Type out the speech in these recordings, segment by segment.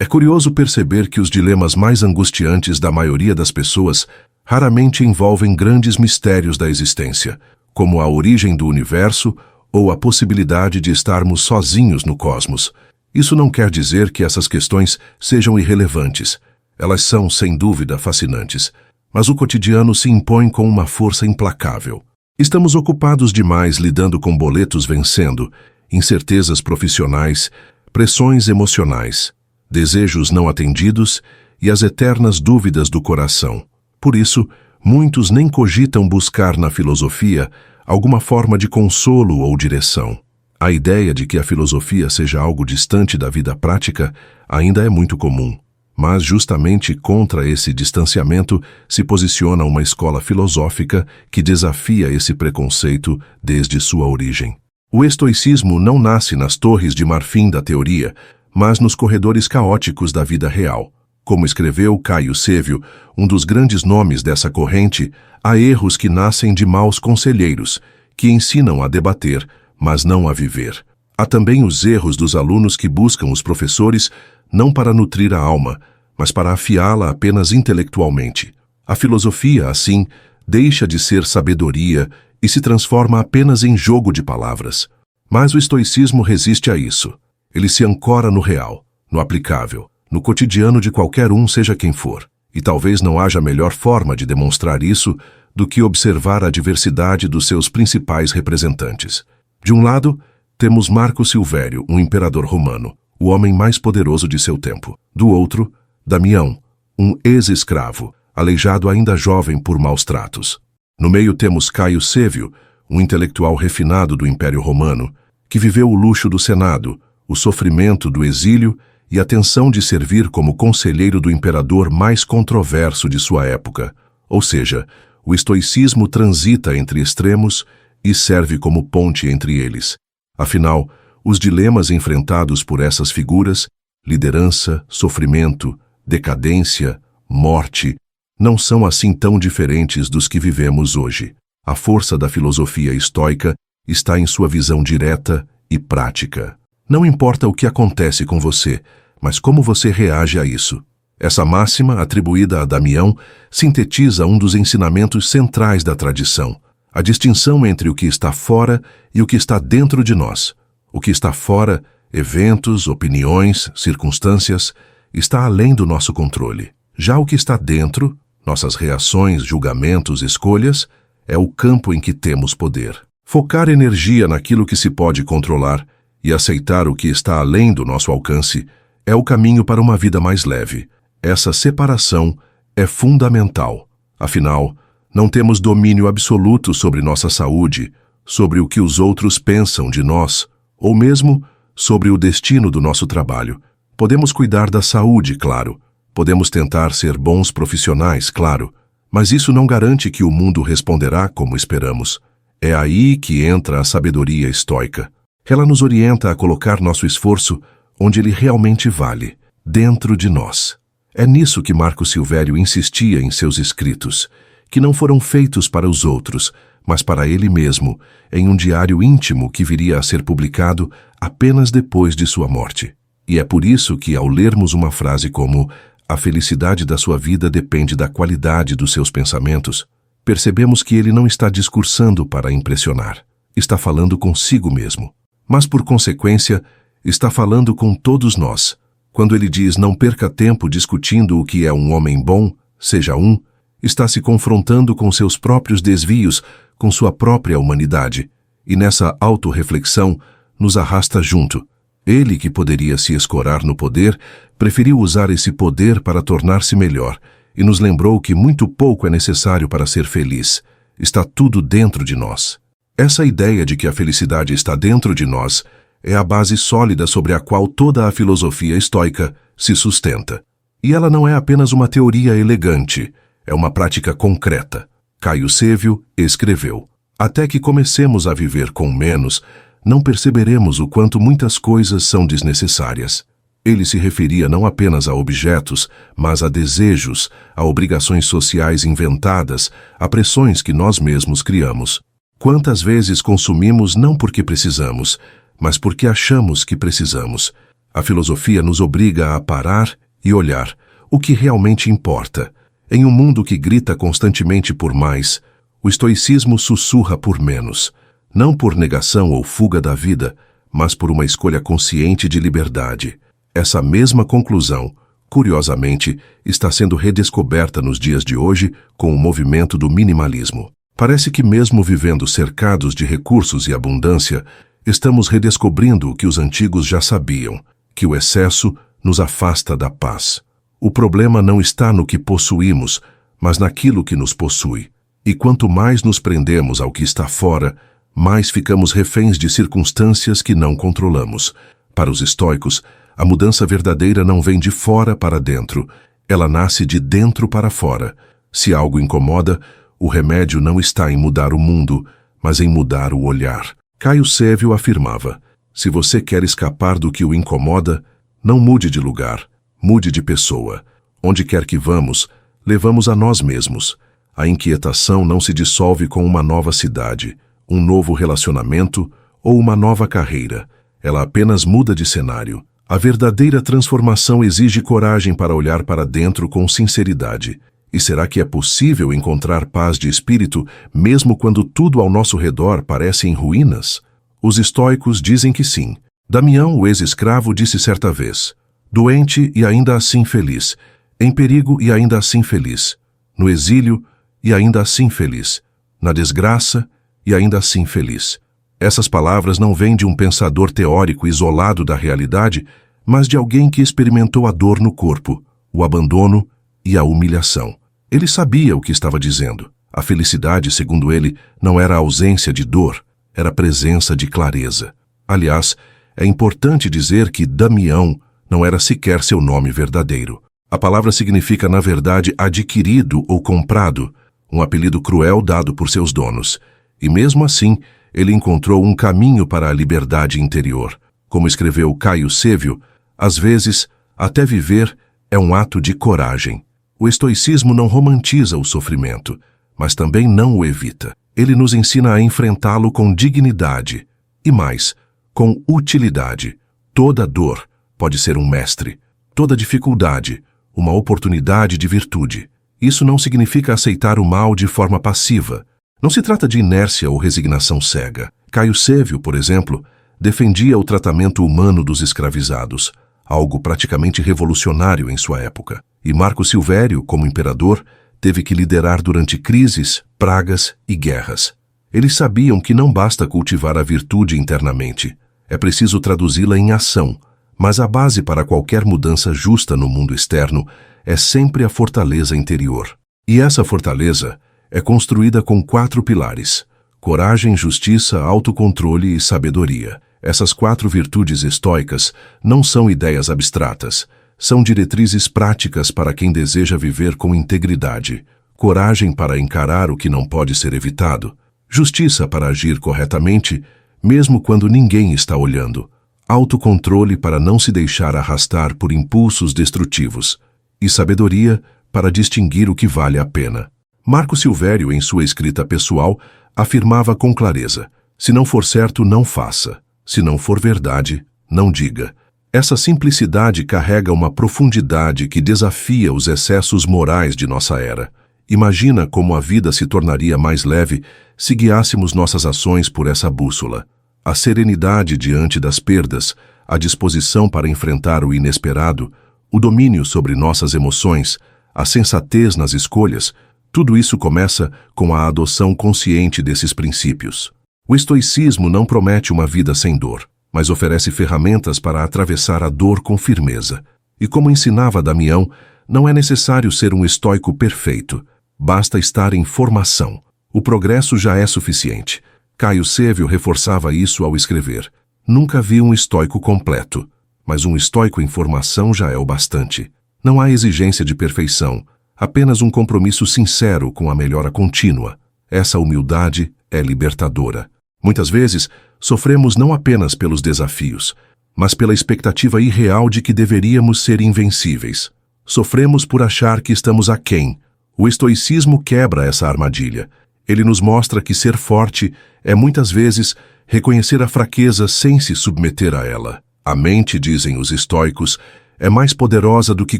É curioso perceber que os dilemas mais angustiantes da maioria das pessoas raramente envolvem grandes mistérios da existência, como a origem do universo ou a possibilidade de estarmos sozinhos no cosmos. Isso não quer dizer que essas questões sejam irrelevantes. Elas são, sem dúvida, fascinantes, mas o cotidiano se impõe com uma força implacável. Estamos ocupados demais lidando com boletos vencendo, incertezas profissionais, pressões emocionais, desejos não atendidos e as eternas dúvidas do coração. Por isso, muitos nem cogitam buscar na filosofia alguma forma de consolo ou direção. A ideia de que a filosofia seja algo distante da vida prática ainda é muito comum, mas justamente contra esse distanciamento se posiciona uma escola filosófica que desafia esse preconceito desde sua origem. O estoicismo não nasce nas torres de marfim da teoria, mas nos corredores caóticos da vida real. Como escreveu Caio Sêvio, um dos grandes nomes dessa corrente, há erros que nascem de maus conselheiros, que ensinam a debater, mas não a viver. Há também os erros dos alunos que buscam os professores não para nutrir a alma, mas para afiá-la apenas intelectualmente. A filosofia, assim, deixa de ser sabedoria e se transforma apenas em jogo de palavras. Mas o estoicismo resiste a isso. Ele se ancora no real, no aplicável, no cotidiano de qualquer um, seja quem for. E talvez não haja melhor forma de demonstrar isso do que observar a diversidade dos seus principais representantes. De um lado, temos Marco Silvério, um imperador romano, o homem mais poderoso de seu tempo. Do outro, Damião, um ex-escravo, aleijado ainda jovem por maus tratos. No meio temos Caio Sêvio, um intelectual refinado do Império Romano, que viveu o luxo do Senado, o sofrimento do exílio e a tensão de servir como conselheiro do imperador mais controverso de sua época. Ou seja, o estoicismo transita entre extremos e serve como ponte entre eles. Afinal, os dilemas enfrentados por essas figuras, liderança, sofrimento, decadência, morte, não são assim tão diferentes dos que vivemos hoje. A força da filosofia estoica está em sua visão direta e prática. Não importa o que acontece com você, mas como você reage a isso. Essa máxima, atribuída a Damião, sintetiza um dos ensinamentos centrais da tradição: a distinção entre o que está fora e o que está dentro de nós. O que está fora, eventos, opiniões, circunstâncias, está além do nosso controle. Já o que está dentro, nossas reações, julgamentos, escolhas, é o campo em que temos poder. Focar energia naquilo que se pode controlar e aceitar o que está além do nosso alcance é o caminho para uma vida mais leve. Essa separação é fundamental. Afinal, não temos domínio absoluto sobre nossa saúde, sobre o que os outros pensam de nós, ou mesmo sobre o destino do nosso trabalho. Podemos cuidar da saúde, claro. Podemos tentar ser bons profissionais, claro. Mas isso não garante que o mundo responderá como esperamos. É aí que entra a sabedoria estoica. Ela nos orienta a colocar nosso esforço onde ele realmente vale, dentro de nós. É nisso que Marco Silvério insistia em seus escritos, que não foram feitos para os outros, mas para ele mesmo, em um diário íntimo que viria a ser publicado apenas depois de sua morte. E é por isso que, ao lermos uma frase como "a felicidade da sua vida depende da qualidade dos seus pensamentos", percebemos que ele não está discursando para impressionar. Está falando consigo mesmo. Mas, por consequência, está falando com todos nós. Quando ele diz "não perca tempo discutindo o que é um homem bom, seja um", está se confrontando com seus próprios desvios, com sua própria humanidade. E nessa autorreflexão nos arrasta junto. Ele, que poderia se escorar no poder, preferiu usar esse poder para tornar-se melhor, e nos lembrou que muito pouco é necessário para ser feliz. Está tudo dentro de nós. Essa ideia de que a felicidade está dentro de nós é a base sólida sobre a qual toda a filosofia estoica se sustenta. E ela não é apenas uma teoria elegante, é uma prática concreta. Caio Sêvio escreveu: "Até que comecemos a viver com menos, não perceberemos o quanto muitas coisas são desnecessárias." Ele se referia não apenas a objetos, mas a desejos, a obrigações sociais inventadas, a pressões que nós mesmos criamos. Quantas vezes consumimos não porque precisamos, mas porque achamos que precisamos? A filosofia nos obriga a parar e olhar o que realmente importa. Em um mundo que grita constantemente por mais, o estoicismo sussurra por menos, não por negação ou fuga da vida, mas por uma escolha consciente de liberdade. Essa mesma conclusão, curiosamente, está sendo redescoberta nos dias de hoje com o movimento do minimalismo. Parece que mesmo vivendo cercados de recursos e abundância, estamos redescobrindo o que os antigos já sabiam, que o excesso nos afasta da paz. O problema não está no que possuímos, mas naquilo que nos possui. E quanto mais nos prendemos ao que está fora, mais ficamos reféns de circunstâncias que não controlamos. Para os estoicos, a mudança verdadeira não vem de fora para dentro, ela nasce de dentro para fora. Se algo incomoda, o remédio não está em mudar o mundo, mas em mudar o olhar. Caio Sévio afirmava: se você quer escapar do que o incomoda, não mude de lugar, mude de pessoa. Onde quer que vamos, levamos a nós mesmos. A inquietação não se dissolve com uma nova cidade, um novo relacionamento ou uma nova carreira. Ela apenas muda de cenário. A verdadeira transformação exige coragem para olhar para dentro com sinceridade. E será que é possível encontrar paz de espírito mesmo quando tudo ao nosso redor parece em ruínas? Os estoicos dizem que sim. Damião, o ex-escravo, disse certa vez: doente e ainda assim feliz, em perigo e ainda assim feliz, no exílio e ainda assim feliz, na desgraça e ainda assim feliz. Essas palavras não vêm de um pensador teórico isolado da realidade, mas de alguém que experimentou a dor no corpo, o abandono e a humilhação. Ele sabia o que estava dizendo. A felicidade, segundo ele, não era a ausência de dor, era a presença de clareza. Aliás, é importante dizer que Damião não era sequer seu nome verdadeiro. A palavra significa, na verdade, adquirido ou comprado, um apelido cruel dado por seus donos. E mesmo assim, ele encontrou um caminho para a liberdade interior. Como escreveu Caio Sévio, às vezes, até viver é um ato de coragem. O estoicismo não romantiza o sofrimento, mas também não o evita. Ele nos ensina a enfrentá-lo com dignidade e mais, com utilidade. Toda dor pode ser um mestre, toda dificuldade, uma oportunidade de virtude. Isso não significa aceitar o mal de forma passiva. Não se trata de inércia ou resignação cega. Caio Sévio, por exemplo, defendia o tratamento humano dos escravizados, algo praticamente revolucionário em sua época. E Marco Silvério, como imperador, teve que liderar durante crises, pragas e guerras. Eles sabiam que não basta cultivar a virtude internamente, é preciso traduzi-la em ação, mas a base para qualquer mudança justa no mundo externo é sempre a fortaleza interior. E essa fortaleza é construída com 4 pilares: coragem, justiça, autocontrole e sabedoria. Essas 4 virtudes estoicas não são ideias abstratas, são diretrizes práticas para quem deseja viver com integridade. Coragem para encarar o que não pode ser evitado. Justiça para agir corretamente, mesmo quando ninguém está olhando. Autocontrole para não se deixar arrastar por impulsos destrutivos. E sabedoria para distinguir o que vale a pena. Marco Silvério, em sua escrita pessoal, afirmava com clareza: se não for certo, não faça. Se não for verdade, não diga. Essa simplicidade carrega uma profundidade que desafia os excessos morais de nossa era. Imagina como a vida se tornaria mais leve se guiássemos nossas ações por essa bússola. A serenidade diante das perdas, a disposição para enfrentar o inesperado, o domínio sobre nossas emoções, a sensatez nas escolhas, tudo isso começa com a adoção consciente desses princípios. O estoicismo não promete uma vida sem dor, mas oferece ferramentas para atravessar a dor com firmeza. E como ensinava Damião, não é necessário ser um estoico perfeito, basta estar em formação. O progresso já é suficiente. Caio Sévio reforçava isso ao escrever: nunca vi um estoico completo, mas um estoico em formação já é o bastante. Não há exigência de perfeição, apenas um compromisso sincero com a melhora contínua. Essa humildade é libertadora. Muitas vezes, sofremos não apenas pelos desafios, mas pela expectativa irreal de que deveríamos ser invencíveis. Sofremos por achar que estamos aquém. O estoicismo quebra essa armadilha. Ele nos mostra que ser forte é muitas vezes reconhecer a fraqueza sem se submeter a ela. A mente, dizem os estoicos, é mais poderosa do que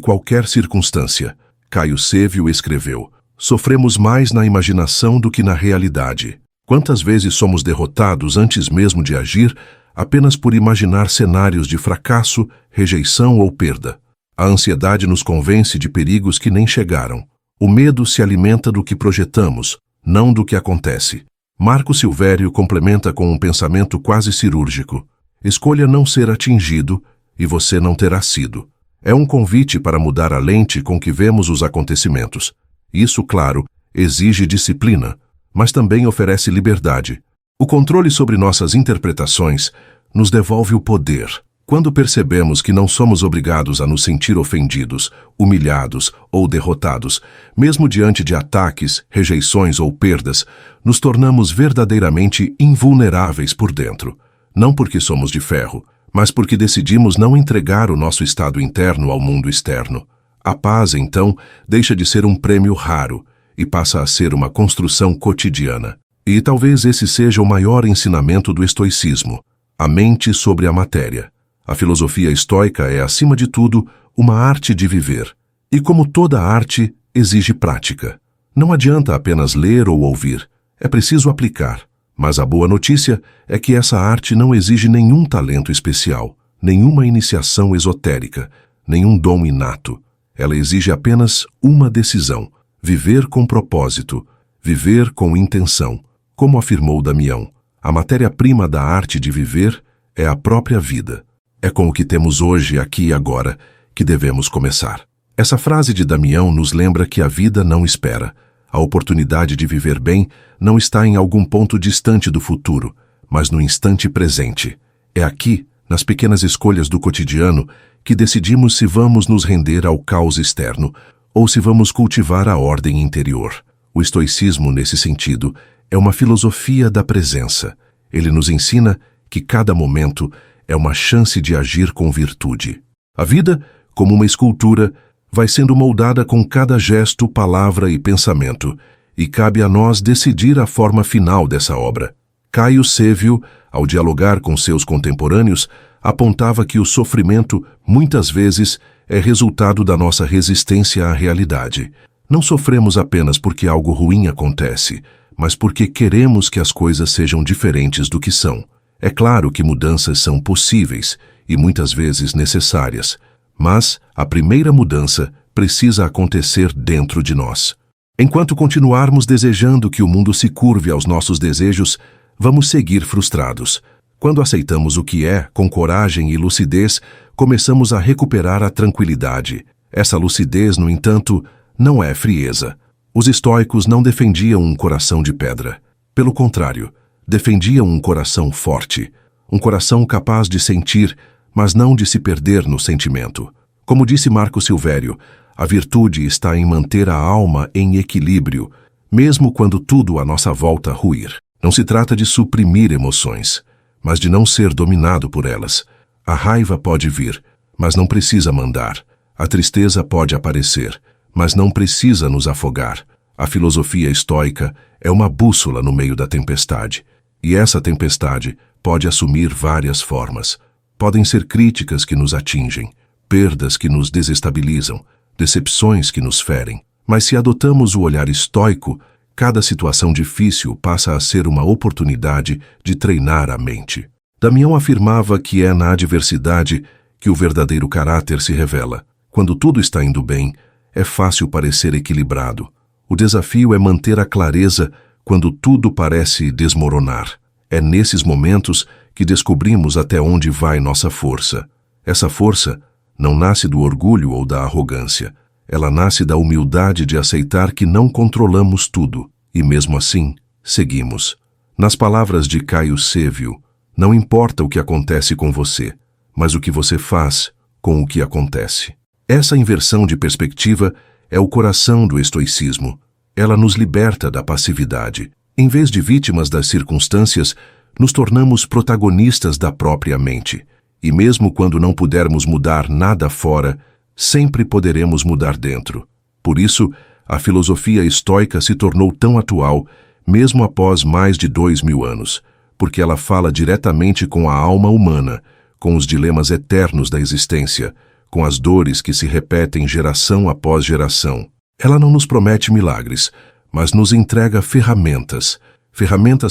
qualquer circunstância. Caio Sêvio escreveu: sofremos mais na imaginação do que na realidade. Quantas vezes somos derrotados antes mesmo de agir, apenas por imaginar cenários de fracasso, rejeição ou perda? A ansiedade nos convence de perigos que nem chegaram. O medo se alimenta do que projetamos, não do que acontece. Marco Silvério complementa com um pensamento quase cirúrgico: escolha não ser atingido e você não terá sido. É um convite para mudar a lente com que vemos os acontecimentos. Isso, claro, exige disciplina, mas também oferece liberdade. O controle sobre nossas interpretações nos devolve o poder. Quando percebemos que não somos obrigados a nos sentir ofendidos, humilhados ou derrotados, mesmo diante de ataques, rejeições ou perdas, nos tornamos verdadeiramente invulneráveis por dentro. Não porque somos de ferro, mas porque decidimos não entregar o nosso estado interno ao mundo externo. A paz, então, deixa de ser um prêmio raro e passa a ser uma construção cotidiana. E talvez esse seja o maior ensinamento do estoicismo: a mente sobre a matéria. A filosofia estoica é, acima de tudo, uma arte de viver. E como toda arte, exige prática. Não adianta apenas ler ou ouvir, é preciso aplicar. Mas a boa notícia é que essa arte não exige nenhum talento especial, nenhuma iniciação esotérica, nenhum dom inato. Ela exige apenas uma decisão: viver com propósito, viver com intenção. Como afirmou Damião, a matéria-prima da arte de viver é a própria vida. É com o que temos hoje, aqui e agora, que devemos começar. Essa frase de Damião nos lembra que a vida não espera. A oportunidade de viver bem não está em algum ponto distante do futuro, mas no instante presente. É aqui, nas pequenas escolhas do cotidiano, que decidimos se vamos nos render ao caos externo ou se vamos cultivar a ordem interior. O estoicismo, nesse sentido, é uma filosofia da presença. Ele nos ensina que cada momento é uma chance de agir com virtude. A vida, como uma escultura, vai sendo moldada com cada gesto, palavra e pensamento, e cabe a nós decidir a forma final dessa obra. Caio Sêvio, ao dialogar com seus contemporâneos, apontava que o sofrimento, muitas vezes, é resultado da nossa resistência à realidade. Não sofremos apenas porque algo ruim acontece, mas porque queremos que as coisas sejam diferentes do que são. É claro que mudanças são possíveis e muitas vezes necessárias, mas a primeira mudança precisa acontecer dentro de nós. Enquanto continuarmos desejando que o mundo se curve aos nossos desejos, vamos seguir frustrados. Quando aceitamos o que é, com coragem e lucidez, começamos a recuperar a tranquilidade. Essa lucidez, no entanto, não é frieza. Os estoicos não defendiam um coração de pedra. Pelo contrário, defendiam um coração forte, um coração capaz de sentir, mas não de se perder no sentimento. Como disse Marco Silvério, a virtude está em manter a alma em equilíbrio, mesmo quando tudo à nossa volta ruir. Não se trata de suprimir emoções, mas de não ser dominado por elas. A raiva pode vir, mas não precisa mandar. A tristeza pode aparecer, mas não precisa nos afogar. A filosofia estoica é uma bússola no meio da tempestade, e essa tempestade pode assumir várias formas. Podem ser críticas que nos atingem, perdas que nos desestabilizam, decepções que nos ferem. Mas se adotamos o olhar estoico, cada situação difícil passa a ser uma oportunidade de treinar a mente. Damião afirmava que é na adversidade que o verdadeiro caráter se revela. Quando tudo está indo bem, é fácil parecer equilibrado. O desafio é manter a clareza quando tudo parece desmoronar. É nesses momentos que descobrimos até onde vai nossa força. Essa força não nasce do orgulho ou da arrogância. Ela nasce da humildade de aceitar que não controlamos tudo, e mesmo assim, seguimos. Nas palavras de Caio Sêvio, não importa o que acontece com você, mas o que você faz com o que acontece. Essa inversão de perspectiva é o coração do estoicismo. Ela nos liberta da passividade. Em vez de vítimas das circunstâncias, nos tornamos protagonistas da própria mente. E mesmo quando não pudermos mudar nada fora, sempre poderemos mudar dentro. Por isso, a filosofia estoica se tornou tão atual, mesmo após mais de 2000 anos, porque ela fala diretamente com a alma humana, com os dilemas eternos da existência, com as dores que se repetem geração após geração. Ela não nos promete milagres, mas nos entrega ferramentas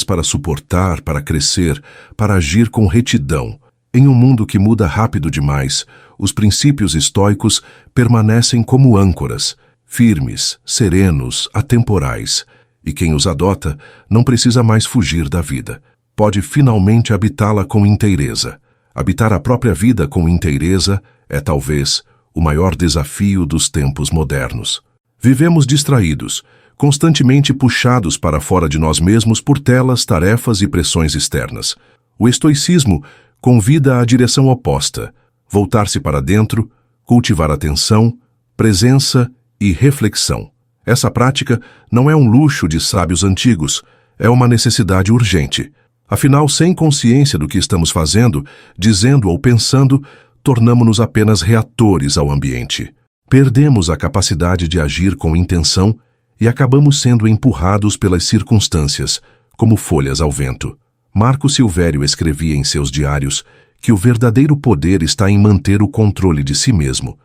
para suportar, para crescer, para agir com retidão. Em um mundo que muda rápido demais, os princípios estoicos permanecem como âncoras, firmes, serenos, atemporais, e quem os adota não precisa mais fugir da vida. Pode finalmente habitá-la com inteireza. Habitar a própria vida com inteireza é talvez o maior desafio dos tempos modernos. Vivemos distraídos, constantemente puxados para fora de nós mesmos por telas, tarefas e pressões externas. O estoicismo convida à direção oposta, voltar-se para dentro, cultivar atenção, presença e reflexão. Essa prática não é um luxo de sábios antigos, é uma necessidade urgente. Afinal, sem consciência do que estamos fazendo, dizendo ou pensando, tornamo-nos apenas reatores ao ambiente. Perdemos a capacidade de agir com intenção e acabamos sendo empurrados pelas circunstâncias, como folhas ao vento. Marco Silvério escrevia em seus diários que o verdadeiro poder está em manter o controle de si mesmo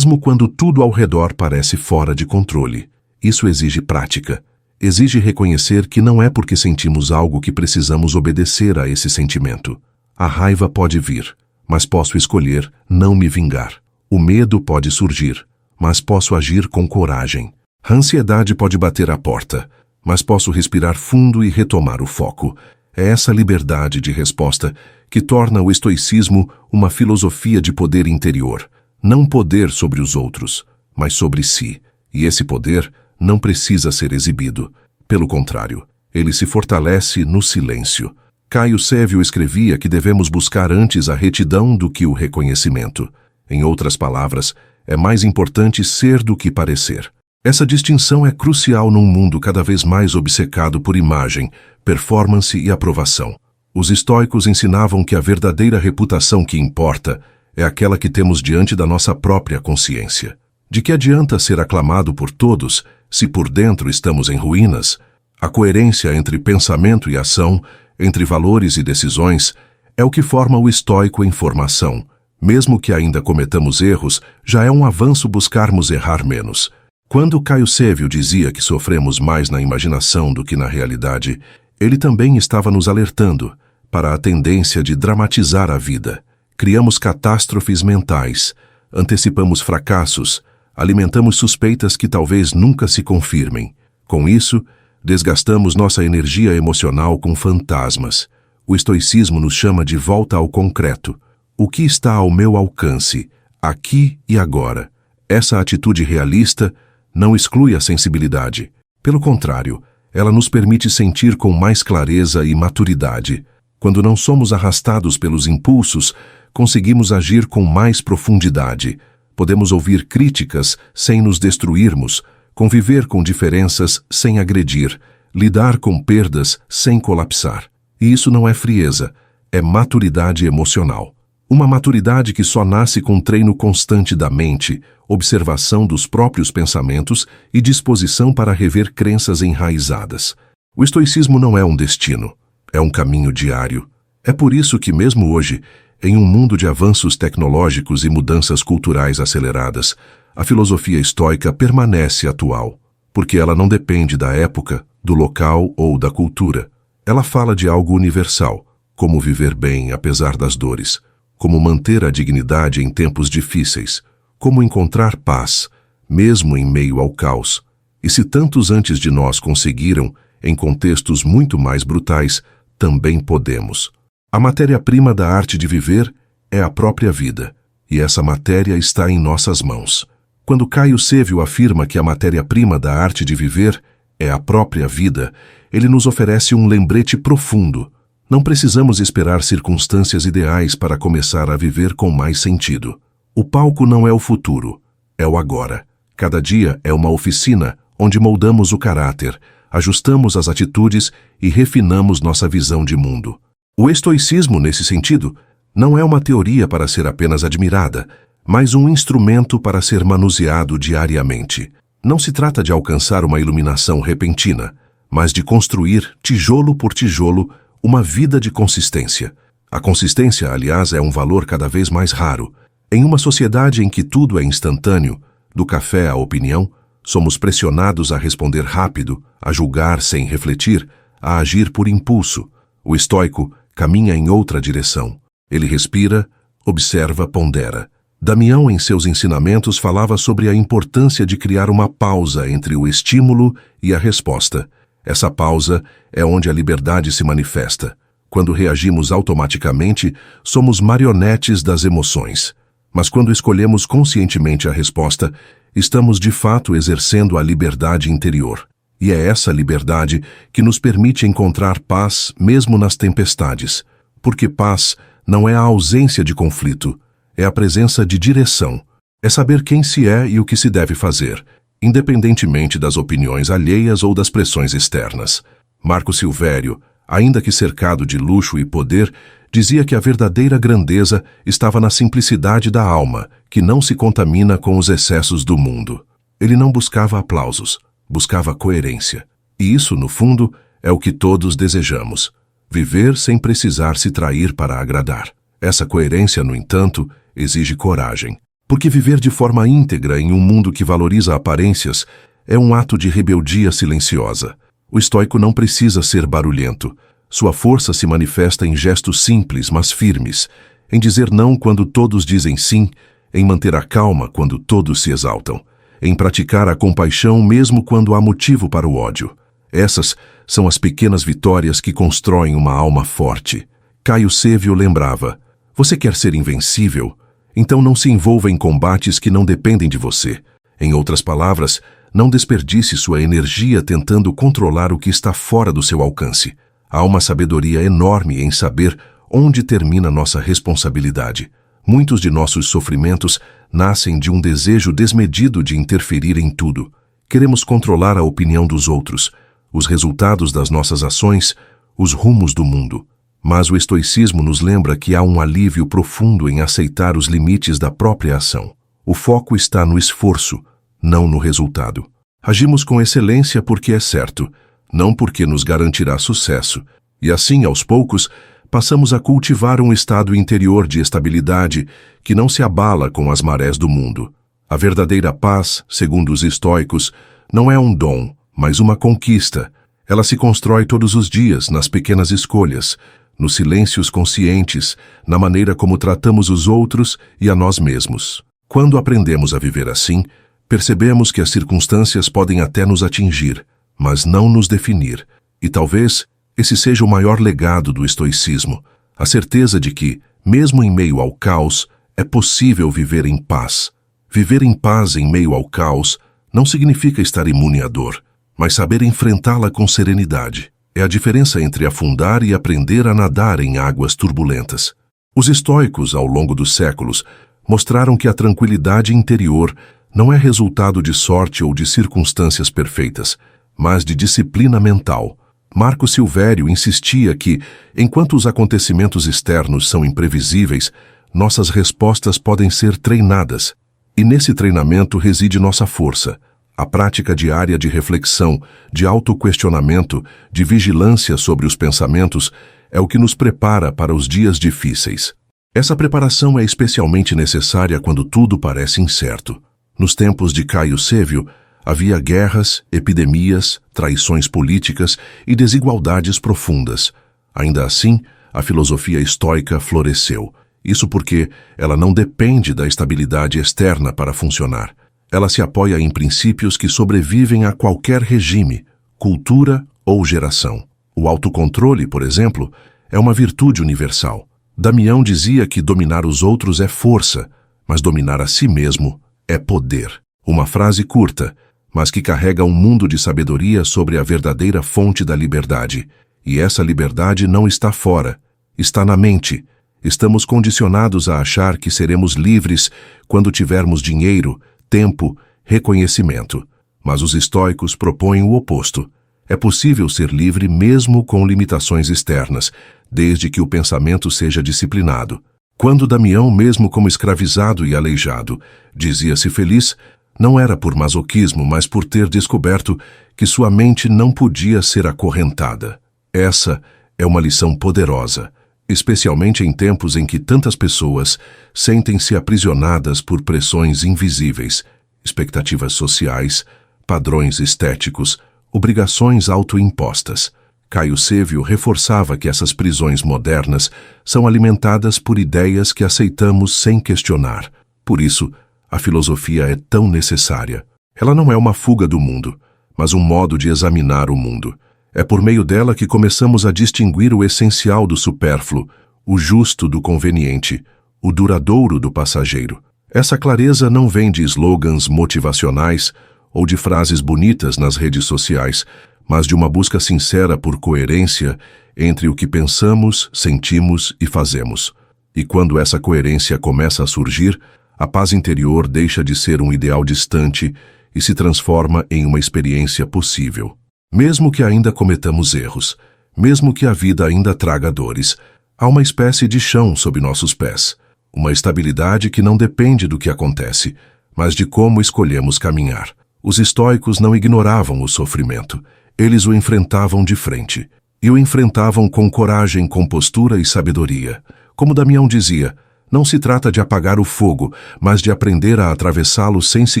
quando tudo ao redor parece fora de controle. Isso exige prática. Exige reconhecer que não é porque sentimos algo que precisamos obedecer a esse sentimento. A raiva pode vir, mas posso escolher não me vingar. O medo pode surgir, mas posso agir com coragem. A ansiedade pode bater à porta, mas posso respirar fundo e retomar o foco. É essa liberdade de resposta que torna o estoicismo uma filosofia de poder interior. Não poder sobre os outros, mas sobre si. E esse poder não precisa ser exibido. Pelo contrário, ele se fortalece no silêncio. Caio Sévio escrevia que devemos buscar antes a retidão do que o reconhecimento. Em outras palavras, é mais importante ser do que parecer. Essa distinção é crucial num mundo cada vez mais obcecado por imagem, performance e aprovação. Os estoicos ensinavam que a verdadeira reputação que importa é aquela que temos diante da nossa própria consciência. De que adianta ser aclamado por todos se por dentro estamos em ruínas? A coerência entre pensamento e ação, entre valores e decisões, é o que forma o estoico em formação. Mesmo que ainda cometamos erros, já é um avanço buscarmos errar menos. Quando Caio Sévio dizia que sofremos mais na imaginação do que na realidade, ele também estava nos alertando para a tendência de dramatizar a vida. Criamos catástrofes mentais, antecipamos fracassos, alimentamos suspeitas que talvez nunca se confirmem. Com isso, desgastamos nossa energia emocional com fantasmas. O estoicismo nos chama de volta ao concreto. O que está ao meu alcance, aqui e agora? Essa atitude realista não exclui a sensibilidade. Pelo contrário, ela nos permite sentir com mais clareza e maturidade. Quando não somos arrastados pelos impulsos, conseguimos agir com mais profundidade. Podemos ouvir críticas sem nos destruirmos, conviver com diferenças sem agredir, lidar com perdas sem colapsar. E isso não é frieza, é maturidade emocional. Uma maturidade que só nasce com treino constante da mente, observação dos próprios pensamentos e disposição para rever crenças enraizadas. O estoicismo não é um destino, é um caminho diário. É por isso que, mesmo hoje, em um mundo de avanços tecnológicos e mudanças culturais aceleradas, a filosofia estoica permanece atual, porque ela não depende da época, do local ou da cultura. Ela fala de algo universal, como viver bem apesar das dores, como manter a dignidade em tempos difíceis, como encontrar paz, mesmo em meio ao caos. E se tantos antes de nós conseguiram, em contextos muito mais brutais, também podemos. A matéria-prima da arte de viver é a própria vida, e essa matéria está em nossas mãos. Quando Caio Sévio afirma que a matéria-prima da arte de viver é a própria vida, ele nos oferece um lembrete profundo. Não precisamos esperar circunstâncias ideais para começar a viver com mais sentido. O palco não é o futuro, é o agora. Cada dia é uma oficina onde moldamos o caráter, ajustamos as atitudes e refinamos nossa visão de mundo. O estoicismo, nesse sentido, não é uma teoria para ser apenas admirada, mas um instrumento para ser manuseado diariamente. Não se trata de alcançar uma iluminação repentina, mas de construir, tijolo por tijolo, uma vida de consistência. A consistência, aliás, é um valor cada vez mais raro. Em uma sociedade em que tudo é instantâneo, do café à opinião, somos pressionados a responder rápido, a julgar sem refletir, a agir por impulso. O estoico caminha em outra direção. Ele respira, observa, pondera. Damião, em seus ensinamentos, falava sobre a importância de criar uma pausa entre o estímulo e a resposta. Essa pausa é onde a liberdade se manifesta. Quando reagimos automaticamente, somos marionetes das emoções. Mas quando escolhemos conscientemente a resposta, estamos de fato exercendo a liberdade interior. E é essa liberdade que nos permite encontrar paz mesmo nas tempestades. Porque paz não é a ausência de conflito, é a presença de direção. É saber quem se é e o que se deve fazer, independentemente das opiniões alheias ou das pressões externas. Marco Silvério, ainda que cercado de luxo e poder, dizia que a verdadeira grandeza estava na simplicidade da alma, que não se contamina com os excessos do mundo. Ele não buscava aplausos, buscava coerência. E isso, no fundo, é o que todos desejamos. Viver sem precisar se trair para agradar. Essa coerência, no entanto, exige coragem. Porque viver de forma íntegra em um mundo que valoriza aparências é um ato de rebeldia silenciosa. O estoico não precisa ser barulhento. Sua força se manifesta em gestos simples, mas firmes, em dizer não quando todos dizem sim, em manter a calma quando todos se exaltam, em praticar a compaixão mesmo quando há motivo para o ódio. Essas são as pequenas vitórias que constroem uma alma forte. Caio Sévio lembrava: você quer ser invencível? Então não se envolva em combates que não dependem de você. Em outras palavras, não desperdice sua energia tentando controlar o que está fora do seu alcance. Há uma sabedoria enorme em saber onde termina nossa responsabilidade. Muitos de nossos sofrimentos nascem de um desejo desmedido de interferir em tudo. Queremos controlar a opinião dos outros, os resultados das nossas ações, os rumos do mundo. Mas o estoicismo nos lembra que há um alívio profundo em aceitar os limites da própria ação. O foco está no esforço, não no resultado. Agimos com excelência porque é certo, não porque nos garantirá sucesso. E assim, aos poucos, passamos a cultivar um estado interior de estabilidade que não se abala com as marés do mundo. A verdadeira paz, segundo os estoicos, não é um dom, mas uma conquista. Ela se constrói todos os dias, nas pequenas escolhas, nos silêncios conscientes, na maneira como tratamos os outros e a nós mesmos. Quando aprendemos a viver assim, percebemos que as circunstâncias podem até nos atingir, mas não nos definir. E talvez esse seja o maior legado do estoicismo, a certeza de que, mesmo em meio ao caos, é possível viver em paz. Viver em paz em meio ao caos não significa estar imune à dor, mas saber enfrentá-la com serenidade. É a diferença entre afundar e aprender a nadar em águas turbulentas. Os estoicos, ao longo dos séculos, mostraram que a tranquilidade interior não é resultado de sorte ou de circunstâncias perfeitas, mas de disciplina mental. Marco Silvério insistia que, enquanto os acontecimentos externos são imprevisíveis, nossas respostas podem ser treinadas. E nesse treinamento reside nossa força. A prática diária de reflexão, de autoquestionamento, de vigilância sobre os pensamentos é o que nos prepara para os dias difíceis. Essa preparação é especialmente necessária quando tudo parece incerto. Nos tempos de Caio Sévio, havia guerras, epidemias, traições políticas e desigualdades profundas. Ainda assim, a filosofia estoica floresceu. Isso porque ela não depende da estabilidade externa para funcionar. Ela se apoia em princípios que sobrevivem a qualquer regime, cultura ou geração. O autocontrole, por exemplo, é uma virtude universal. Damião dizia que dominar os outros é força, mas dominar a si mesmo é poder. Uma frase curta, mas que carrega um mundo de sabedoria sobre a verdadeira fonte da liberdade. E essa liberdade não está fora, está na mente. Estamos condicionados a achar que seremos livres quando tivermos dinheiro, tempo, reconhecimento. Mas os estoicos propõem o oposto. É possível ser livre mesmo com limitações externas, desde que o pensamento seja disciplinado. Quando Damião, mesmo como escravizado e aleijado, dizia-se feliz, não era por masoquismo, mas por ter descoberto que sua mente não podia ser acorrentada. Essa é uma lição poderosa. especialmente em tempos em que tantas pessoas sentem-se aprisionadas por pressões invisíveis, expectativas sociais, padrões estéticos, obrigações autoimpostas. Caio Sêvio reforçava que essas prisões modernas são alimentadas por ideias que aceitamos sem questionar. Por isso, a filosofia é tão necessária. Ela não é uma fuga do mundo, mas um modo de examinar o mundo. É por meio dela que começamos a distinguir o essencial do supérfluo, o justo do conveniente, o duradouro do passageiro. Essa clareza não vem de slogans motivacionais ou de frases bonitas nas redes sociais, mas de uma busca sincera por coerência entre o que pensamos, sentimos e fazemos. E quando essa coerência começa a surgir, a paz interior deixa de ser um ideal distante e se transforma em uma experiência possível. Mesmo que ainda cometamos erros, mesmo que a vida ainda traga dores, há uma espécie de chão sob nossos pés, uma estabilidade que não depende do que acontece, mas de como escolhemos caminhar. Os estoicos não ignoravam o sofrimento, eles o enfrentavam de frente, e o enfrentavam com coragem, compostura e sabedoria. Como Damião dizia, não se trata de apagar o fogo, mas de aprender a atravessá-lo sem se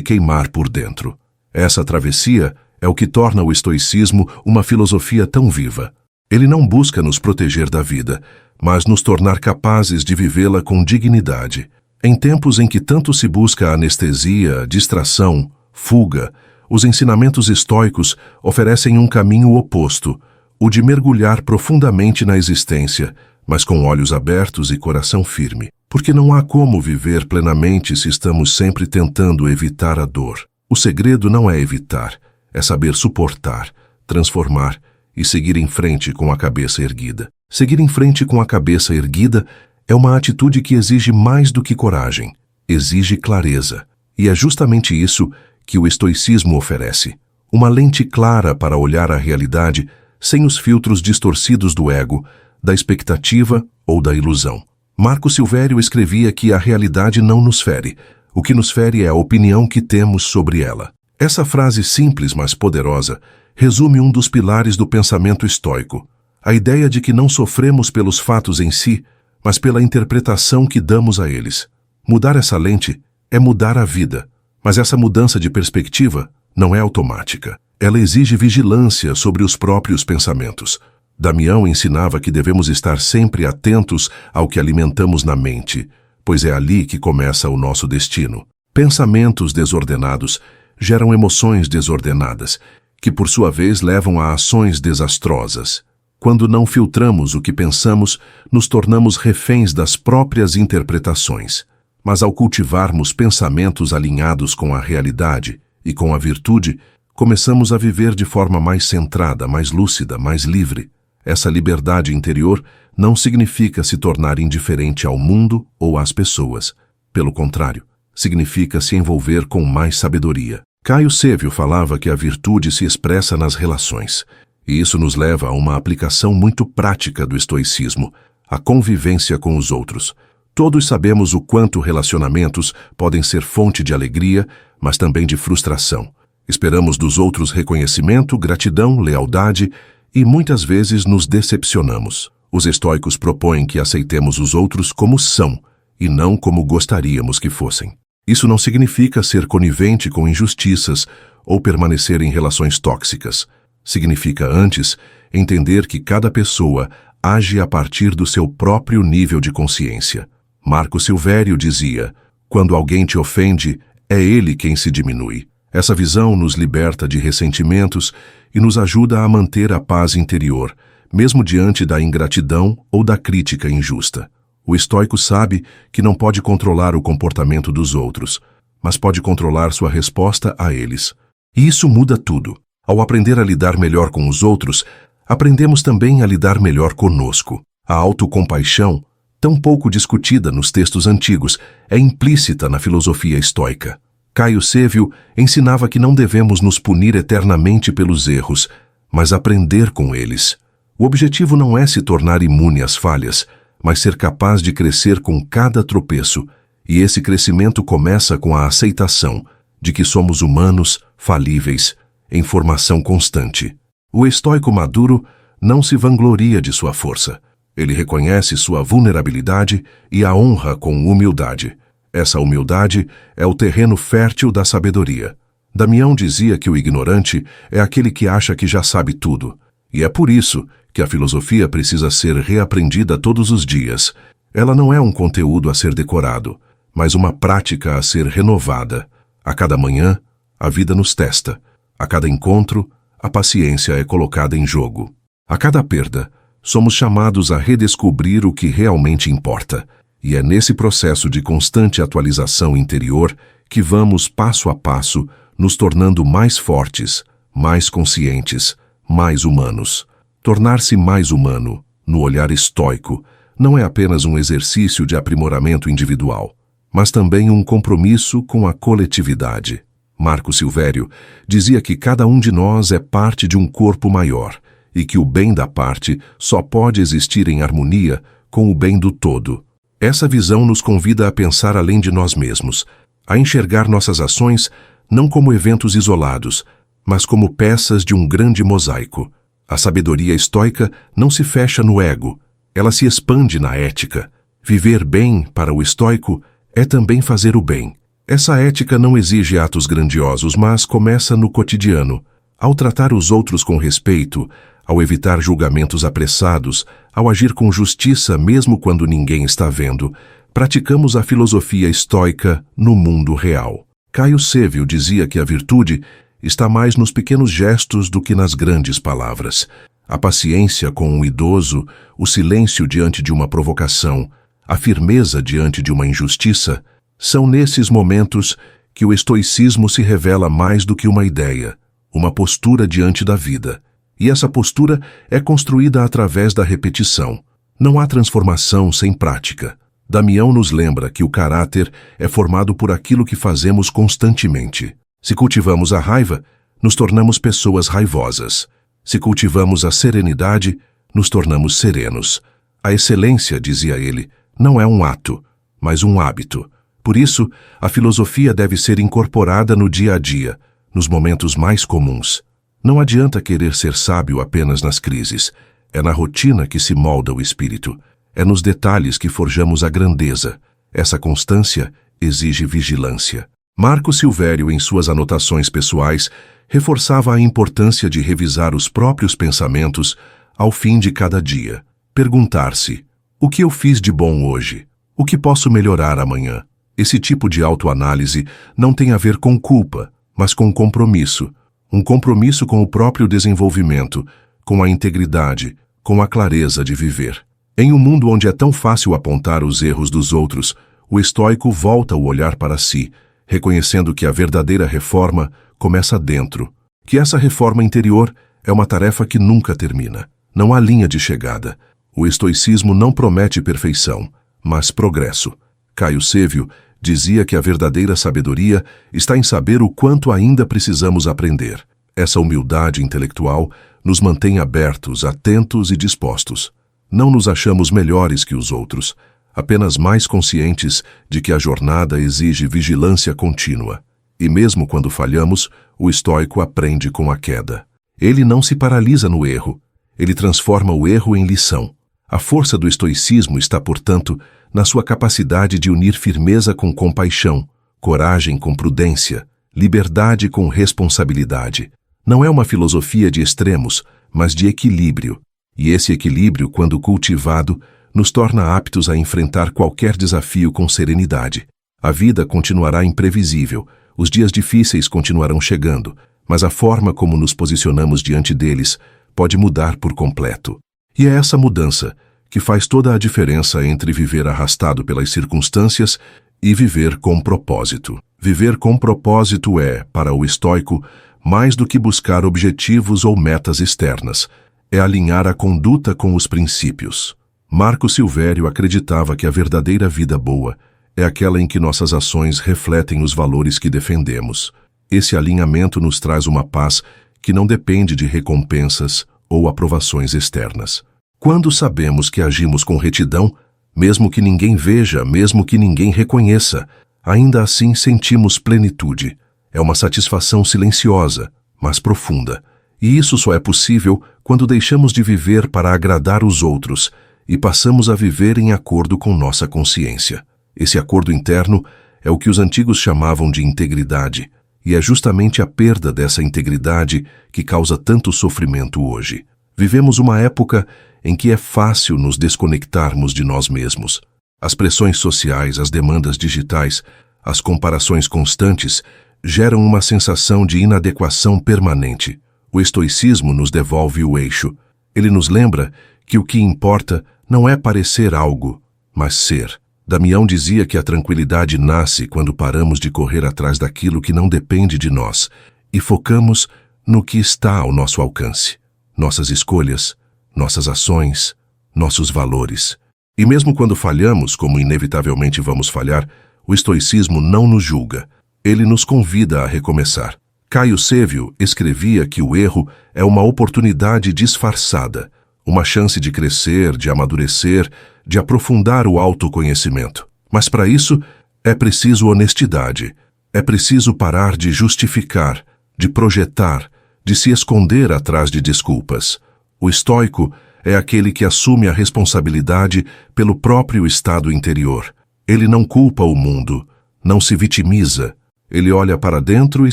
queimar por dentro. Essa travessia é o que torna o estoicismo uma filosofia tão viva. Ele não busca nos proteger da vida, mas nos tornar capazes de vivê-la com dignidade. Em tempos em que tanto se busca anestesia, distração, fuga, os ensinamentos estoicos oferecem um caminho oposto, o de mergulhar profundamente na existência, mas com olhos abertos e coração firme. Porque não há como viver plenamente se estamos sempre tentando evitar a dor. O segredo não é evitar, é saber suportar, transformar e seguir em frente com a cabeça erguida. Seguir em frente com a cabeça erguida é uma atitude que exige mais do que coragem, exige clareza. E é justamente isso que o estoicismo oferece. Uma lente clara para olhar a realidade sem os filtros distorcidos do ego, da expectativa ou da ilusão. Marco Silvério escrevia que a realidade não nos fere. O que nos fere é a opinião que temos sobre ela. Essa frase simples, mas poderosa, resume um dos pilares do pensamento estoico. A ideia de que não sofremos pelos fatos em si, mas pela interpretação que damos a eles. Mudar essa lente é mudar a vida. Mas essa mudança de perspectiva não é automática. Ela exige vigilância sobre os próprios pensamentos. Damião ensinava que devemos estar sempre atentos ao que alimentamos na mente, pois é ali que começa o nosso destino. Pensamentos desordenados geram emoções desordenadas, que por sua vez levam a ações desastrosas. Quando não filtramos o que pensamos, nos tornamos reféns das próprias interpretações. Mas ao cultivarmos pensamentos alinhados com a realidade e com a virtude, começamos a viver de forma mais centrada, mais lúcida, mais livre. Essa liberdade interior não significa se tornar indiferente ao mundo ou às pessoas. Pelo contrário, significa se envolver com mais sabedoria. Caio Sêvio falava que a virtude se expressa nas relações, e isso nos leva a uma aplicação muito prática do estoicismo, a convivência com os outros. Todos sabemos o quanto relacionamentos podem ser fonte de alegria, mas também de frustração. Esperamos dos outros reconhecimento, gratidão, lealdade, e muitas vezes nos decepcionamos. Os estoicos propõem que aceitemos os outros como são, e não como gostaríamos que fossem. Isso não significa ser conivente com injustiças ou permanecer em relações tóxicas. Significa, antes, entender que cada pessoa age a partir do seu próprio nível de consciência. Marco Silvério dizia, quando alguém te ofende, é ele quem se diminui. Essa visão nos liberta de ressentimentos e nos ajuda a manter a paz interior, mesmo diante da ingratidão ou da crítica injusta. O estoico sabe que não pode controlar o comportamento dos outros, mas pode controlar sua resposta a eles. E isso muda tudo. Ao aprender a lidar melhor com os outros, aprendemos também a lidar melhor conosco. A autocompaixão, tão pouco discutida nos textos antigos, é implícita na filosofia estoica. Caio Sêvio ensinava que não devemos nos punir eternamente pelos erros, mas aprender com eles. O objetivo não é se tornar imune às falhas, mas ser capaz de crescer com cada tropeço, e esse crescimento começa com a aceitação de que somos humanos, falíveis, em formação constante. O estoico maduro não se vangloria de sua força. Ele reconhece sua vulnerabilidade e a honra com humildade. Essa humildade é o terreno fértil da sabedoria. Damião dizia que o ignorante é aquele que acha que já sabe tudo. E é por isso que a filosofia precisa ser reaprendida todos os dias. Ela não é um conteúdo a ser decorado, mas uma prática a ser renovada. A cada manhã, a vida nos testa. A cada encontro, a paciência é colocada em jogo. A cada perda, somos chamados a redescobrir o que realmente importa. E é nesse processo de constante atualização interior que vamos, passo a passo, nos tornando mais fortes, mais conscientes, mais humanos. Tornar-se mais humano, no olhar estoico, não é apenas um exercício de aprimoramento individual, mas também um compromisso com a coletividade. Marco Silvério dizia que cada um de nós é parte de um corpo maior e que o bem da parte só pode existir em harmonia com o bem do todo. Essa visão nos convida a pensar além de nós mesmos, a enxergar nossas ações não como eventos isolados, mas como peças de um grande mosaico. A sabedoria estoica não se fecha no ego, ela se expande na ética. Viver bem, para o estoico, é também fazer o bem. Essa ética não exige atos grandiosos, mas começa no cotidiano. Ao tratar os outros com respeito, ao evitar julgamentos apressados, ao agir com justiça mesmo quando ninguém está vendo, praticamos a filosofia estoica no mundo real. Caio Sévio dizia que a virtude está mais nos pequenos gestos do que nas grandes palavras. A paciência com um idoso, o silêncio diante de uma provocação, a firmeza diante de uma injustiça, são nesses momentos que o estoicismo se revela mais do que uma ideia, uma postura diante da vida. E essa postura é construída através da repetição. Não há transformação sem prática. Damião nos lembra que o caráter é formado por aquilo que fazemos constantemente. Se cultivamos a raiva, nos tornamos pessoas raivosas. Se cultivamos a serenidade, nos tornamos serenos. A excelência, dizia ele, não é um ato, mas um hábito. Por isso, a filosofia deve ser incorporada no dia a dia, nos momentos mais comuns. Não adianta querer ser sábio apenas nas crises. É na rotina que se molda o espírito. É nos detalhes que forjamos a grandeza. Essa constância exige vigilância. Marco Silvério, em suas anotações pessoais, reforçava a importância de revisar os próprios pensamentos ao fim de cada dia. Perguntar-se: o que eu fiz de bom hoje? O que posso melhorar amanhã? Esse tipo de autoanálise não tem a ver com culpa, mas com compromisso. Um compromisso com o próprio desenvolvimento, com a integridade, com a clareza de viver. Em um mundo onde é tão fácil apontar os erros dos outros, o estoico volta o olhar para si, reconhecendo que a verdadeira reforma começa dentro, que essa reforma interior é uma tarefa que nunca termina. Não há linha de chegada. O estoicismo não promete perfeição, mas progresso. Caio Sévio dizia que a verdadeira sabedoria está em saber o quanto ainda precisamos aprender. Essa humildade intelectual nos mantém abertos, atentos e dispostos. Não nos achamos melhores que os outros, apenas mais conscientes de que a jornada exige vigilância contínua. E mesmo quando falhamos, o estoico aprende com a queda. Ele não se paralisa no erro, ele transforma o erro em lição. A força do estoicismo está, portanto, na sua capacidade de unir firmeza com compaixão, coragem com prudência, liberdade com responsabilidade. Não é uma filosofia de extremos, mas de equilíbrio. E esse equilíbrio, quando cultivado, nos torna aptos a enfrentar qualquer desafio com serenidade. A vida continuará imprevisível, os dias difíceis continuarão chegando, mas a forma como nos posicionamos diante deles pode mudar por completo. E é essa mudança que faz toda a diferença entre viver arrastado pelas circunstâncias e viver com propósito. Viver com propósito é, para o estoico, mais do que buscar objetivos ou metas externas. É alinhar a conduta com os princípios. Marco Silvério acreditava que a verdadeira vida boa é aquela em que nossas ações refletem os valores que defendemos. Esse alinhamento nos traz uma paz que não depende de recompensas ou aprovações externas. Quando sabemos que agimos com retidão, mesmo que ninguém veja, mesmo que ninguém reconheça, ainda assim sentimos plenitude. É uma satisfação silenciosa, mas profunda. E isso só é possível quando deixamos de viver para agradar os outros e passamos a viver em acordo com nossa consciência. Esse acordo interno é o que os antigos chamavam de integridade, e é justamente a perda dessa integridade que causa tanto sofrimento hoje. Vivemos uma época em que é fácil nos desconectarmos de nós mesmos. As pressões sociais, as demandas digitais, as comparações constantes geram uma sensação de inadequação permanente. O estoicismo nos devolve o eixo. Ele nos lembra que o que importa não é parecer algo, mas ser. Damião dizia que a tranquilidade nasce quando paramos de correr atrás daquilo que não depende de nós e focamos no que está ao nosso alcance. Nossas escolhas, nossas ações, nossos valores. E mesmo quando falhamos, como inevitavelmente vamos falhar, o estoicismo não nos julga. Ele nos convida a recomeçar. Caio Sévio escrevia que o erro é uma oportunidade disfarçada, uma chance de crescer, de amadurecer, de aprofundar o autoconhecimento. Mas para isso é preciso honestidade, é preciso parar de justificar, de projetar, de se esconder atrás de desculpas. O estoico é aquele que assume a responsabilidade pelo próprio estado interior. Ele não culpa o mundo, não se vitimiza. Ele olha para dentro e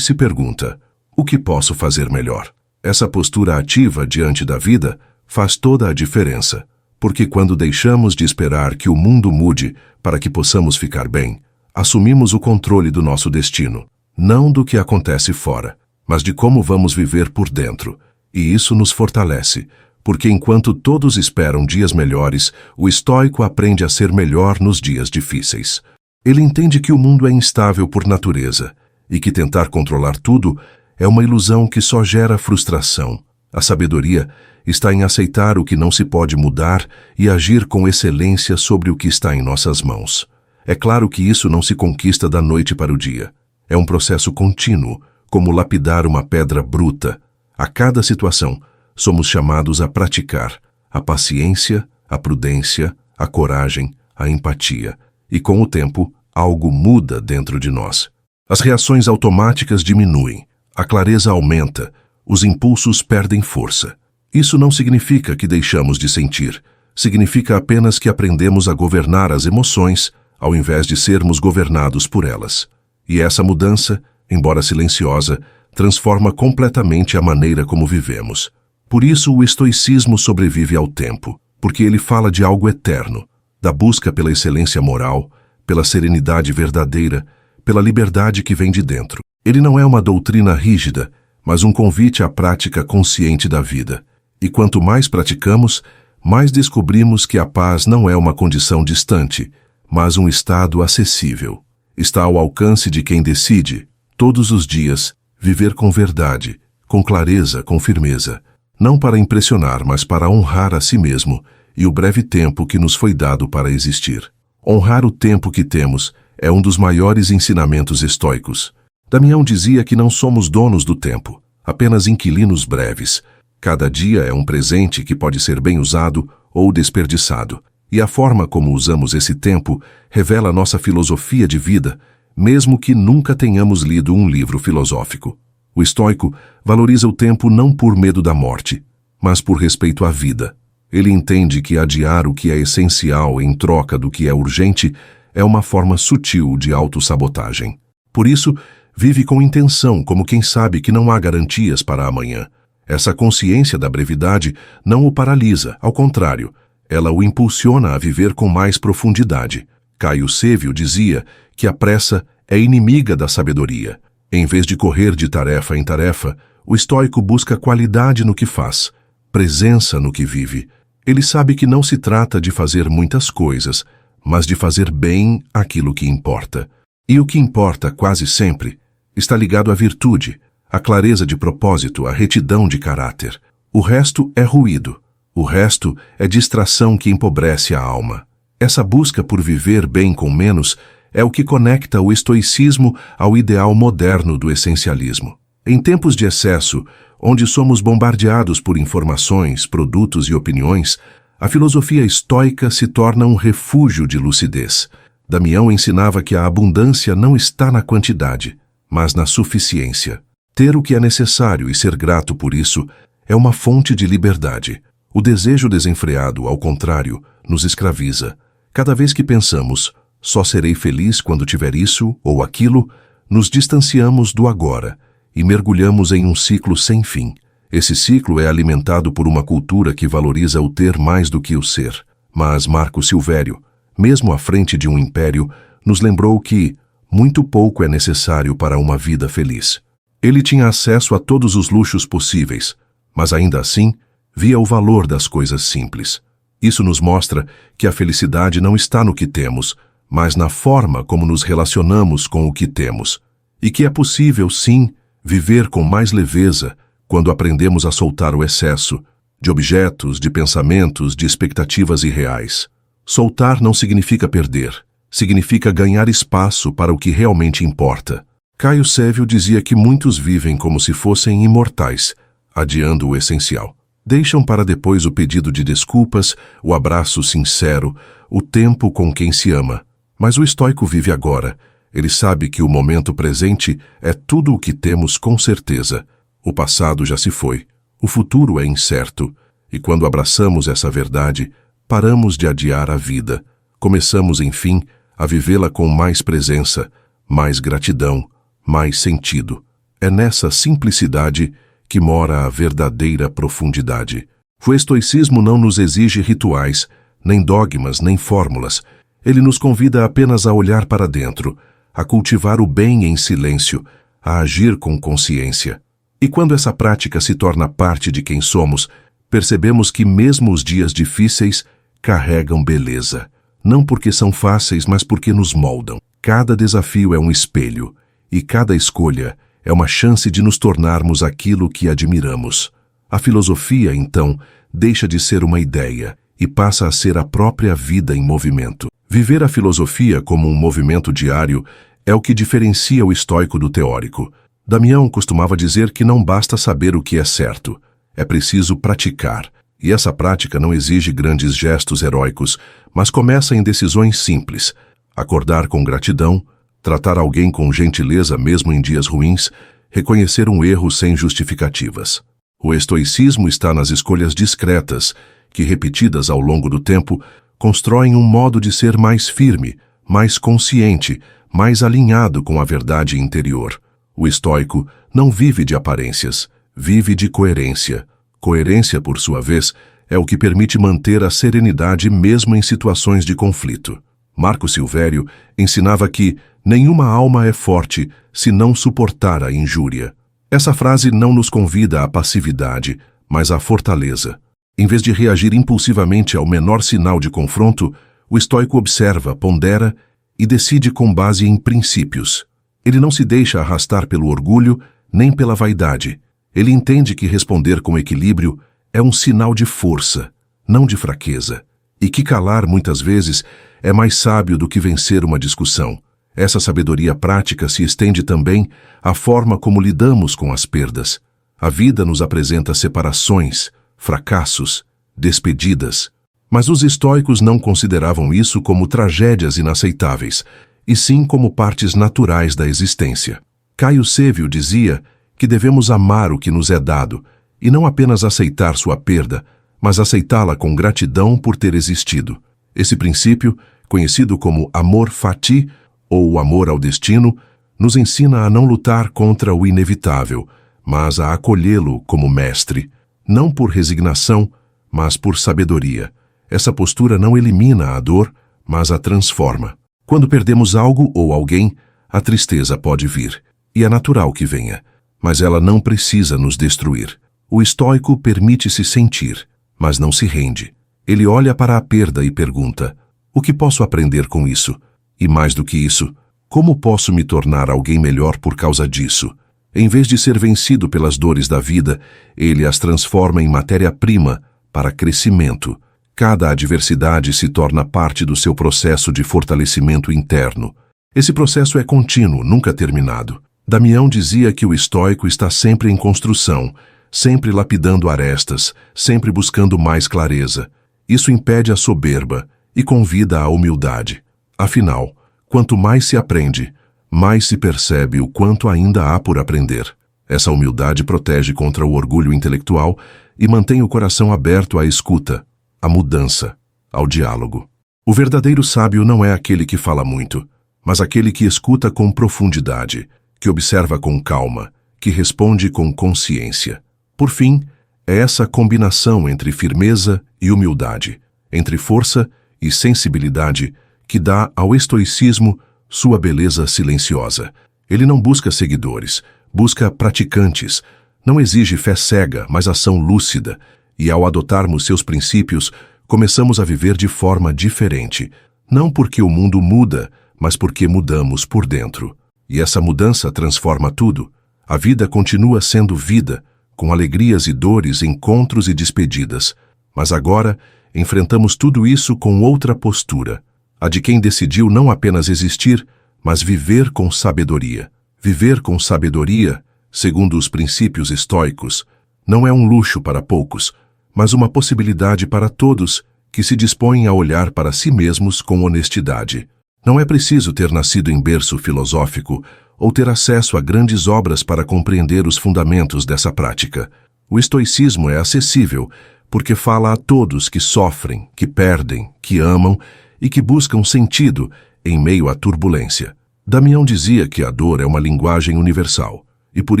se pergunta: o que posso fazer melhor? Essa postura ativa diante da vida faz toda a diferença, porque quando deixamos de esperar que o mundo mude para que possamos ficar bem, assumimos o controle do nosso destino, não do que acontece fora, mas de como vamos viver por dentro. E isso nos fortalece, porque enquanto todos esperam dias melhores, o estoico aprende a ser melhor nos dias difíceis. Ele entende que o mundo é instável por natureza e que tentar controlar tudo é uma ilusão que só gera frustração. A sabedoria está em aceitar o que não se pode mudar e agir com excelência sobre o que está em nossas mãos. É claro que isso não se conquista da noite para o dia. É um processo contínuo, como lapidar uma pedra bruta. A cada situação, somos chamados a praticar a paciência, a prudência, a coragem, a empatia. E com o tempo, algo muda dentro de nós. As reações automáticas diminuem, a clareza aumenta, os impulsos perdem força. Isso não significa que deixamos de sentir, significa apenas que aprendemos a governar as emoções, ao invés de sermos governados por elas. E essa mudança, embora silenciosa, transforma completamente a maneira como vivemos. Por isso o estoicismo sobrevive ao tempo, porque ele fala de algo eterno, da busca pela excelência moral, pela serenidade verdadeira, pela liberdade que vem de dentro. Ele não é uma doutrina rígida, mas um convite à prática consciente da vida. E quanto mais praticamos, mais descobrimos que a paz não é uma condição distante, mas um estado acessível. Está ao alcance de quem decide, todos os dias, viver com verdade, com clareza, com firmeza, não para impressionar, mas para honrar a si mesmo e o breve tempo que nos foi dado para existir. Honrar o tempo que temos é um dos maiores ensinamentos estoicos. Damião dizia que não somos donos do tempo, apenas inquilinos breves. Cada dia é um presente que pode ser bem usado ou desperdiçado, e a forma como usamos esse tempo revela nossa filosofia de vida, mesmo que nunca tenhamos lido um livro filosófico. O estoico valoriza o tempo não por medo da morte, mas por respeito à vida. Ele entende que adiar o que é essencial em troca do que é urgente é uma forma sutil de autossabotagem. Por isso, vive com intenção, como quem sabe que não há garantias para amanhã. Essa consciência da brevidade não o paralisa, ao contrário, ela o impulsiona a viver com mais profundidade. Caio Sévio dizia que a pressa é inimiga da sabedoria. Em vez de correr de tarefa em tarefa, o estoico busca qualidade no que faz, presença no que vive. Ele sabe que não se trata de fazer muitas coisas, mas de fazer bem aquilo que importa. E o que importa, quase sempre, está ligado à virtude, à clareza de propósito, à retidão de caráter. O resto é ruído. O resto é distração que empobrece a alma. Essa busca por viver bem com menos é o que conecta o estoicismo ao ideal moderno do essencialismo. Em tempos de excesso, onde somos bombardeados por informações, produtos e opiniões, a filosofia estoica se torna um refúgio de lucidez. Damião ensinava que a abundância não está na quantidade, mas na suficiência. Ter o que é necessário e ser grato por isso é uma fonte de liberdade. O desejo desenfreado, ao contrário, nos escraviza. Cada vez que pensamos, só serei feliz quando tiver isso ou aquilo, nos distanciamos do agora e mergulhamos em um ciclo sem fim. Esse ciclo é alimentado por uma cultura que valoriza o ter mais do que o ser. Mas Marco Silvério, mesmo à frente de um império, nos lembrou que muito pouco é necessário para uma vida feliz. Ele tinha acesso a todos os luxos possíveis, mas ainda assim, via o valor das coisas simples. Isso nos mostra que a felicidade não está no que temos, mas na forma como nos relacionamos com o que temos. E que é possível, sim, viver com mais leveza quando aprendemos a soltar o excesso de objetos, de pensamentos, de expectativas irreais. Soltar não significa perder, significa ganhar espaço para o que realmente importa. Caio Sévio dizia que muitos vivem como se fossem imortais, adiando o essencial. Deixam para depois o pedido de desculpas, o abraço sincero, o tempo com quem se ama. Mas o estoico vive agora. Ele sabe que o momento presente é tudo o que temos com certeza. O passado já se foi. O futuro é incerto. E quando abraçamos essa verdade, paramos de adiar a vida. Começamos, enfim, a vivê-la com mais presença, mais gratidão, mais sentido. É nessa simplicidade que mora a verdadeira profundidade. O estoicismo não nos exige rituais, nem dogmas, nem fórmulas. Ele nos convida apenas a olhar para dentro, a cultivar o bem em silêncio, a agir com consciência. E quando essa prática se torna parte de quem somos, percebemos que mesmo os dias difíceis carregam beleza. Não porque são fáceis, mas porque nos moldam. Cada desafio é um espelho, e cada escolha é uma chance de nos tornarmos aquilo que admiramos. A filosofia, então, deixa de ser uma ideia e passa a ser a própria vida em movimento. Viver a filosofia como um movimento diário é o que diferencia o estoico do teórico. Damião costumava dizer que não basta saber o que é certo, é preciso praticar. E essa prática não exige grandes gestos heróicos, mas começa em decisões simples. Acordar com gratidão, tratar alguém com gentileza mesmo em dias ruins, reconhecer um erro sem justificativas. O estoicismo está nas escolhas discretas, que, repetidas ao longo do tempo, constroem um modo de ser mais firme, mais consciente, mais alinhado com a verdade interior. O estoico não vive de aparências, vive de coerência. Coerência, por sua vez, é o que permite manter a serenidade mesmo em situações de conflito. Marco Silvério ensinava que nenhuma alma é forte se não suportar a injúria. Essa frase não nos convida à passividade, mas à fortaleza. Em vez de reagir impulsivamente ao menor sinal de confronto, o estoico observa, pondera e decide com base em princípios. Ele não se deixa arrastar pelo orgulho nem pela vaidade. Ele entende que responder com equilíbrio é um sinal de força, não de fraqueza, e que calar, muitas vezes, é mais sábio do que vencer uma discussão. Essa sabedoria prática se estende também à forma como lidamos com as perdas. A vida nos apresenta separações, fracassos, despedidas. Mas os estoicos não consideravam isso como tragédias inaceitáveis, e sim como partes naturais da existência. Caio Sévio dizia que devemos amar o que nos é dado, e não apenas aceitar sua perda, mas aceitá-la com gratidão por ter existido. Esse princípio, conhecido como amor fati, ou o amor ao destino, nos ensina a não lutar contra o inevitável, mas a acolhê-lo como mestre, não por resignação, mas por sabedoria. Essa postura não elimina a dor, mas a transforma. Quando perdemos algo ou alguém, a tristeza pode vir, e é natural que venha, mas ela não precisa nos destruir. O estoico permite-se sentir, mas não se rende. Ele olha para a perda e pergunta: o que posso aprender com isso? E mais do que isso, como posso me tornar alguém melhor por causa disso? Em vez de ser vencido pelas dores da vida, ele as transforma em matéria-prima para crescimento. Cada adversidade se torna parte do seu processo de fortalecimento interno. Esse processo é contínuo, nunca terminado. Damião dizia que o estoico está sempre em construção, sempre lapidando arestas, sempre buscando mais clareza. Isso impede a soberba e convida à humildade. Afinal, quanto mais se aprende, mais se percebe o quanto ainda há por aprender. Essa humildade protege contra o orgulho intelectual e mantém o coração aberto à escuta, à mudança. ao diálogo. O verdadeiro sábio não é aquele que fala muito, mas aquele que escuta com profundidade, que observa com calma, que responde com consciência. Por fim, é essa combinação entre firmeza e humildade, entre força e sensibilidade, que dá ao estoicismo sua beleza silenciosa. Ele não busca seguidores, busca praticantes, não exige fé cega, mas ação lúcida, e ao adotarmos seus princípios, começamos a viver de forma diferente, não porque o mundo muda, mas porque mudamos por dentro. E essa mudança transforma tudo. A vida continua sendo vida, com alegrias e dores, encontros e despedidas. Mas agora, enfrentamos tudo isso com outra postura, a de quem decidiu não apenas existir, mas viver com sabedoria. Viver com sabedoria, segundo os princípios estoicos, não é um luxo para poucos, mas uma possibilidade para todos que se dispõem a olhar para si mesmos com honestidade. Não é preciso ter nascido em berço filosófico ou ter acesso a grandes obras para compreender os fundamentos dessa prática. O estoicismo é acessível porque fala a todos que sofrem, que perdem, que amam e que buscam sentido em meio à turbulência. Damião dizia que a dor é uma linguagem universal, e por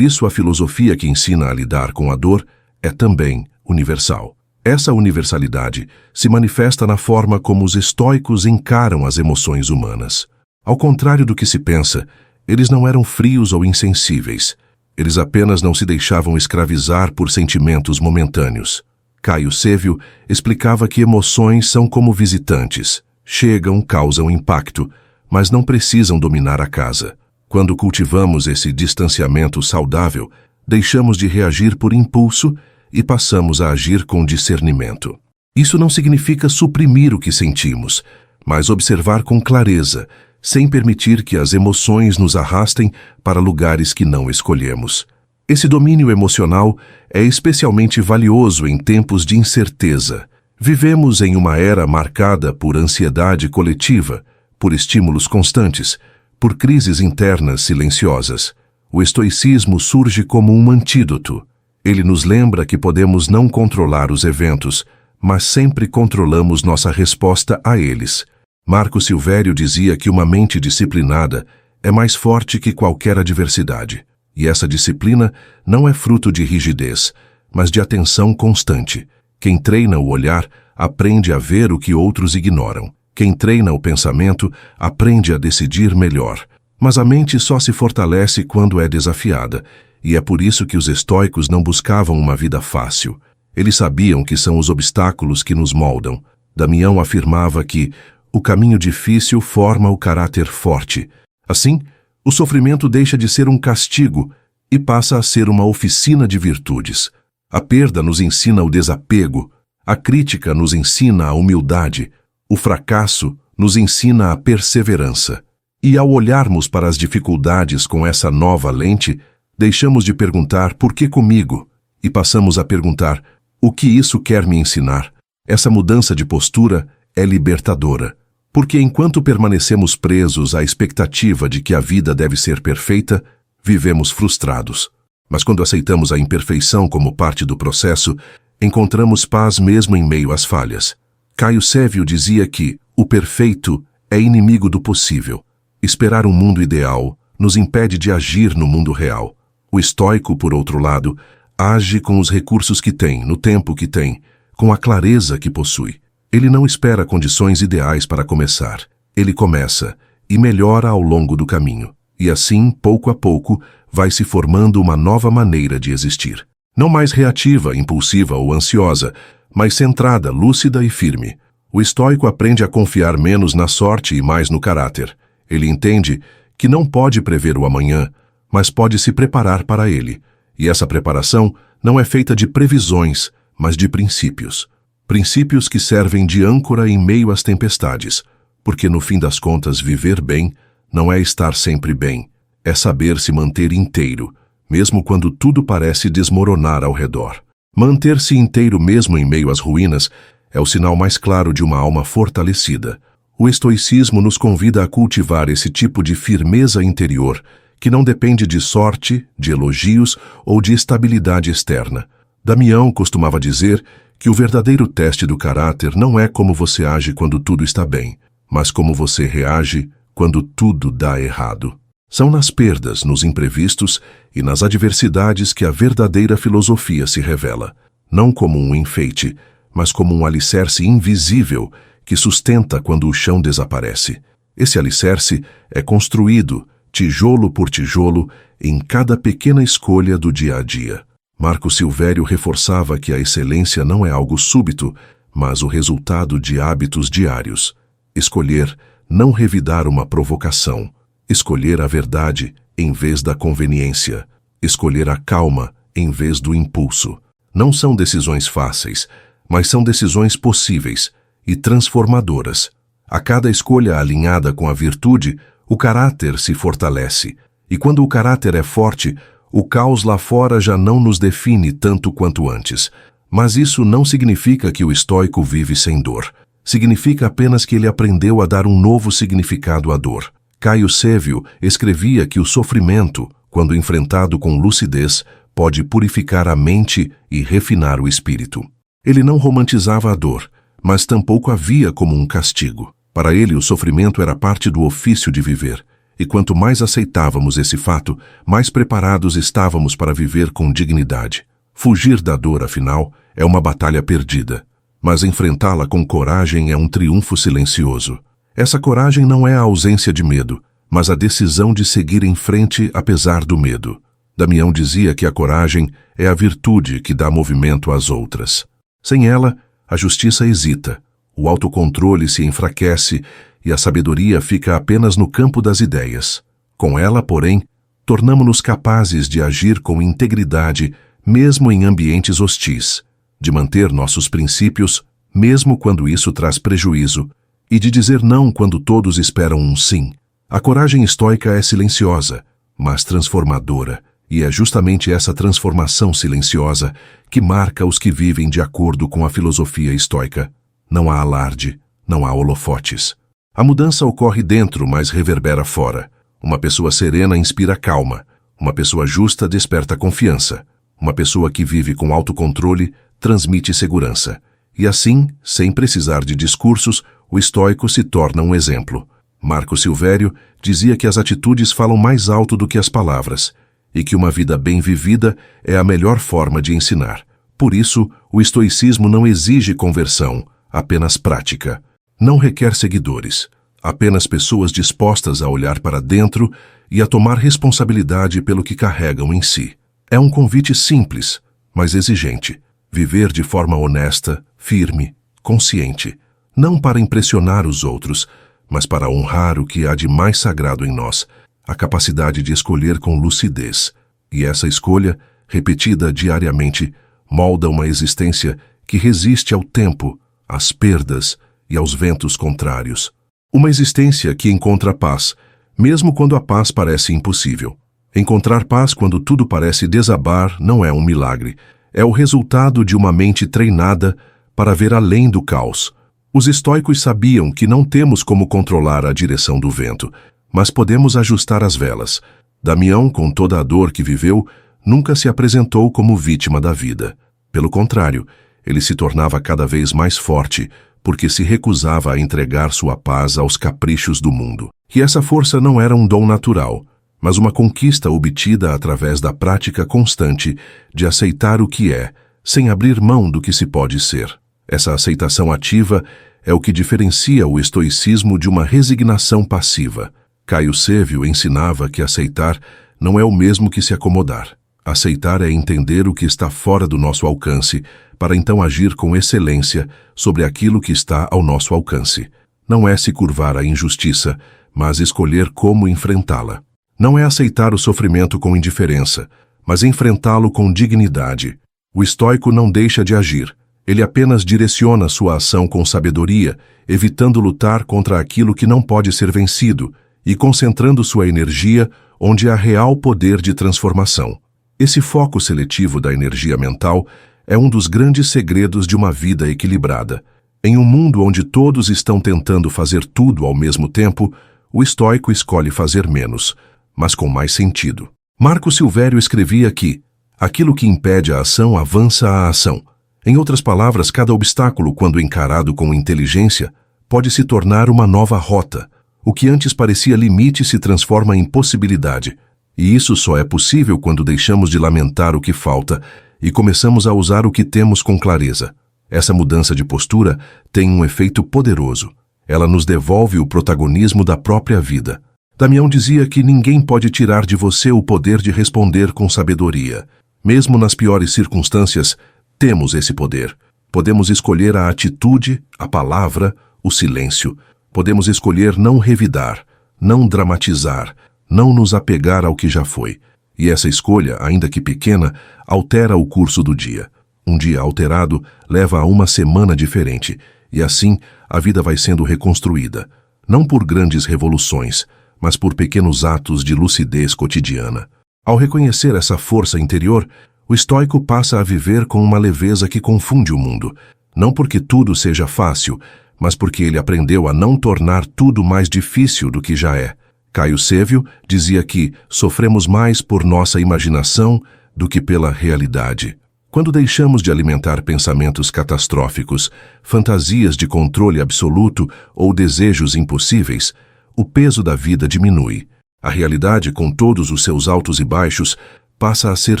isso a filosofia que ensina a lidar com a dor é também universal. Essa universalidade se manifesta na forma como os estoicos encaram as emoções humanas. Ao contrário do que se pensa, eles não eram frios ou insensíveis. Eles apenas não se deixavam escravizar por sentimentos momentâneos. Caio Sévio explicava que emoções são como visitantes. Chegam, causam impacto, mas não precisam dominar a casa. Quando cultivamos esse distanciamento saudável, deixamos de reagir por impulso e passamos a agir com discernimento. Isso não significa suprimir o que sentimos, mas observar com clareza, sem permitir que as emoções nos arrastem para lugares que não escolhemos. Esse domínio emocional é especialmente valioso em tempos de incerteza. Vivemos em uma era marcada por ansiedade coletiva, por estímulos constantes, por crises internas silenciosas. O estoicismo surge como um antídoto. Ele nos lembra que podemos não controlar os eventos, mas sempre controlamos nossa resposta a eles. Marco Silvério dizia que uma mente disciplinada é mais forte que qualquer adversidade. E essa disciplina não é fruto de rigidez, mas de atenção constante. Quem treina o olhar aprende a ver o que outros ignoram. Quem treina o pensamento aprende a decidir melhor. Mas a mente só se fortalece quando é desafiada, e é por isso que os estoicos não buscavam uma vida fácil. Eles sabiam que são os obstáculos que nos moldam. Damião afirmava que o caminho difícil forma o caráter forte. Assim, o sofrimento deixa de ser um castigo e passa a ser uma oficina de virtudes. A perda nos ensina o desapego, a crítica nos ensina a humildade, o fracasso nos ensina a perseverança. E ao olharmos para as dificuldades com essa nova lente, deixamos de perguntar por que comigo e passamos a perguntar o que isso quer me ensinar. Essa mudança de postura é libertadora, porque enquanto permanecemos presos à expectativa de que a vida deve ser perfeita, vivemos frustrados. Mas quando aceitamos a imperfeição como parte do processo, encontramos paz mesmo em meio às falhas. Caio Sévio dizia que o perfeito é inimigo do possível. Esperar um mundo ideal nos impede de agir no mundo real. O estoico, por outro lado, age com os recursos que tem, no tempo que tem, com a clareza que possui. Ele não espera condições ideais para começar. Ele começa e melhora ao longo do caminho. E assim, pouco a pouco, vai se formando uma nova maneira de existir. Não mais reativa, impulsiva ou ansiosa, mas centrada, lúcida e firme. O estoico aprende a confiar menos na sorte e mais no caráter. Ele entende que não pode prever o amanhã, mas pode se preparar para ele. E essa preparação não é feita de previsões, mas de princípios. Princípios que servem de âncora em meio às tempestades, porque no fim das contas viver bem não é estar sempre bem, é saber se manter inteiro, mesmo quando tudo parece desmoronar ao redor. Manter-se inteiro mesmo em meio às ruínas é o sinal mais claro de uma alma fortalecida. O estoicismo nos convida a cultivar esse tipo de firmeza interior que não depende de sorte, de elogios ou de estabilidade externa. Damião costumava dizer que o verdadeiro teste do caráter não é como você age quando tudo está bem, mas como você reage quando tudo dá errado. São nas perdas, nos imprevistos e nas adversidades que a verdadeira filosofia se revela, não como um enfeite, mas como um alicerce invisível que sustenta quando o chão desaparece. Esse alicerce é construído, tijolo por tijolo, em cada pequena escolha do dia a dia. Marco Silvério reforçava que a excelência não é algo súbito, mas o resultado de hábitos diários. Escolher não revidar uma provocação. Escolher a verdade em vez da conveniência. Escolher a calma em vez do impulso. Não são decisões fáceis, mas são decisões possíveis e transformadoras. A cada escolha alinhada com a virtude, o caráter se fortalece. E quando o caráter é forte, o caos lá fora já não nos define tanto quanto antes. Mas isso não significa que o estoico vive sem dor. Significa apenas que ele aprendeu a dar um novo significado à dor. Caio Sévio escrevia que o sofrimento, quando enfrentado com lucidez, pode purificar a mente e refinar o espírito. Ele não romantizava a dor, mas tampouco a via como um castigo. Para ele, o sofrimento era parte do ofício de viver, e quanto mais aceitávamos esse fato, mais preparados estávamos para viver com dignidade. Fugir da dor, afinal, é uma batalha perdida, mas enfrentá-la com coragem é um triunfo silencioso. Essa coragem não é a ausência de medo, mas a decisão de seguir em frente apesar do medo. Damião dizia que a coragem é a virtude que dá movimento às outras. Sem ela, a justiça hesita, o autocontrole se enfraquece e a sabedoria fica apenas no campo das ideias. Com ela, porém, tornamo-nos capazes de agir com integridade mesmo em ambientes hostis, de manter nossos princípios mesmo quando isso traz prejuízo, e de dizer não quando todos esperam um sim. A coragem estoica é silenciosa, mas transformadora, e é justamente essa transformação silenciosa que marca os que vivem de acordo com a filosofia estoica. Não há alarde, não há holofotes. A mudança ocorre dentro, mas reverbera fora. Uma pessoa serena inspira calma, uma pessoa justa desperta confiança, uma pessoa que vive com autocontrole transmite segurança. E assim, sem precisar de discursos, o estoico se torna um exemplo. Marco Silvério dizia que as atitudes falam mais alto do que as palavras, e que uma vida bem vivida é a melhor forma de ensinar. Por isso, o estoicismo não exige conversão, apenas prática. Não requer seguidores, apenas pessoas dispostas a olhar para dentro e a tomar responsabilidade pelo que carregam em si. É um convite simples, mas exigente. Viver de forma honesta, firme, consciente. Não para impressionar os outros, mas para honrar o que há de mais sagrado em nós, a capacidade de escolher com lucidez. E essa escolha, repetida diariamente, molda uma existência que resiste ao tempo, às perdas e aos ventos contrários. Uma existência que encontra paz, mesmo quando a paz parece impossível. Encontrar paz quando tudo parece desabar não é um milagre. É o resultado de uma mente treinada para ver além do caos. Os estoicos sabiam que não temos como controlar a direção do vento, mas podemos ajustar as velas. Damião, com toda a dor que viveu, nunca se apresentou como vítima da vida. Pelo contrário, ele se tornava cada vez mais forte, porque se recusava a entregar sua paz aos caprichos do mundo. E essa força não era um dom natural, mas uma conquista obtida através da prática constante de aceitar o que é, sem abrir mão do que se pode ser. Essa aceitação ativa é o que diferencia o estoicismo de uma resignação passiva. Caio Sévio ensinava que aceitar não é o mesmo que se acomodar. Aceitar é entender o que está fora do nosso alcance, para então agir com excelência sobre aquilo que está ao nosso alcance. Não é se curvar à injustiça, mas escolher como enfrentá-la. Não é aceitar o sofrimento com indiferença, mas enfrentá-lo com dignidade. O estoico não deixa de agir. Ele apenas direciona sua ação com sabedoria, evitando lutar contra aquilo que não pode ser vencido e concentrando sua energia onde há real poder de transformação. Esse foco seletivo da energia mental é um dos grandes segredos de uma vida equilibrada. Em um mundo onde todos estão tentando fazer tudo ao mesmo tempo, o estoico escolhe fazer menos, mas com mais sentido. Marco Silvério escrevia que aquilo que impede a ação avança a ação. Em outras palavras, cada obstáculo, quando encarado com inteligência, pode se tornar uma nova rota. O que antes parecia limite se transforma em possibilidade. E isso só é possível quando deixamos de lamentar o que falta e começamos a usar o que temos com clareza. Essa mudança de postura tem um efeito poderoso. Ela nos devolve o protagonismo da própria vida. Damião dizia que ninguém pode tirar de você o poder de responder com sabedoria. Mesmo nas piores circunstâncias, temos esse poder. Podemos escolher a atitude, a palavra, o silêncio. Podemos escolher não revidar, não dramatizar, não nos apegar ao que já foi. E essa escolha, ainda que pequena, altera o curso do dia. Um dia alterado leva a uma semana diferente, e assim a vida vai sendo reconstruída, não por grandes revoluções, mas por pequenos atos de lucidez cotidiana. Ao reconhecer essa força interior, o estoico passa a viver com uma leveza que confunde o mundo, não porque tudo seja fácil, mas porque ele aprendeu a não tornar tudo mais difícil do que já é. Caio Sêvio dizia que sofremos mais por nossa imaginação do que pela realidade. Quando deixamos de alimentar pensamentos catastróficos, fantasias de controle absoluto ou desejos impossíveis, o peso da vida diminui. A realidade, com todos os seus altos e baixos, passa a ser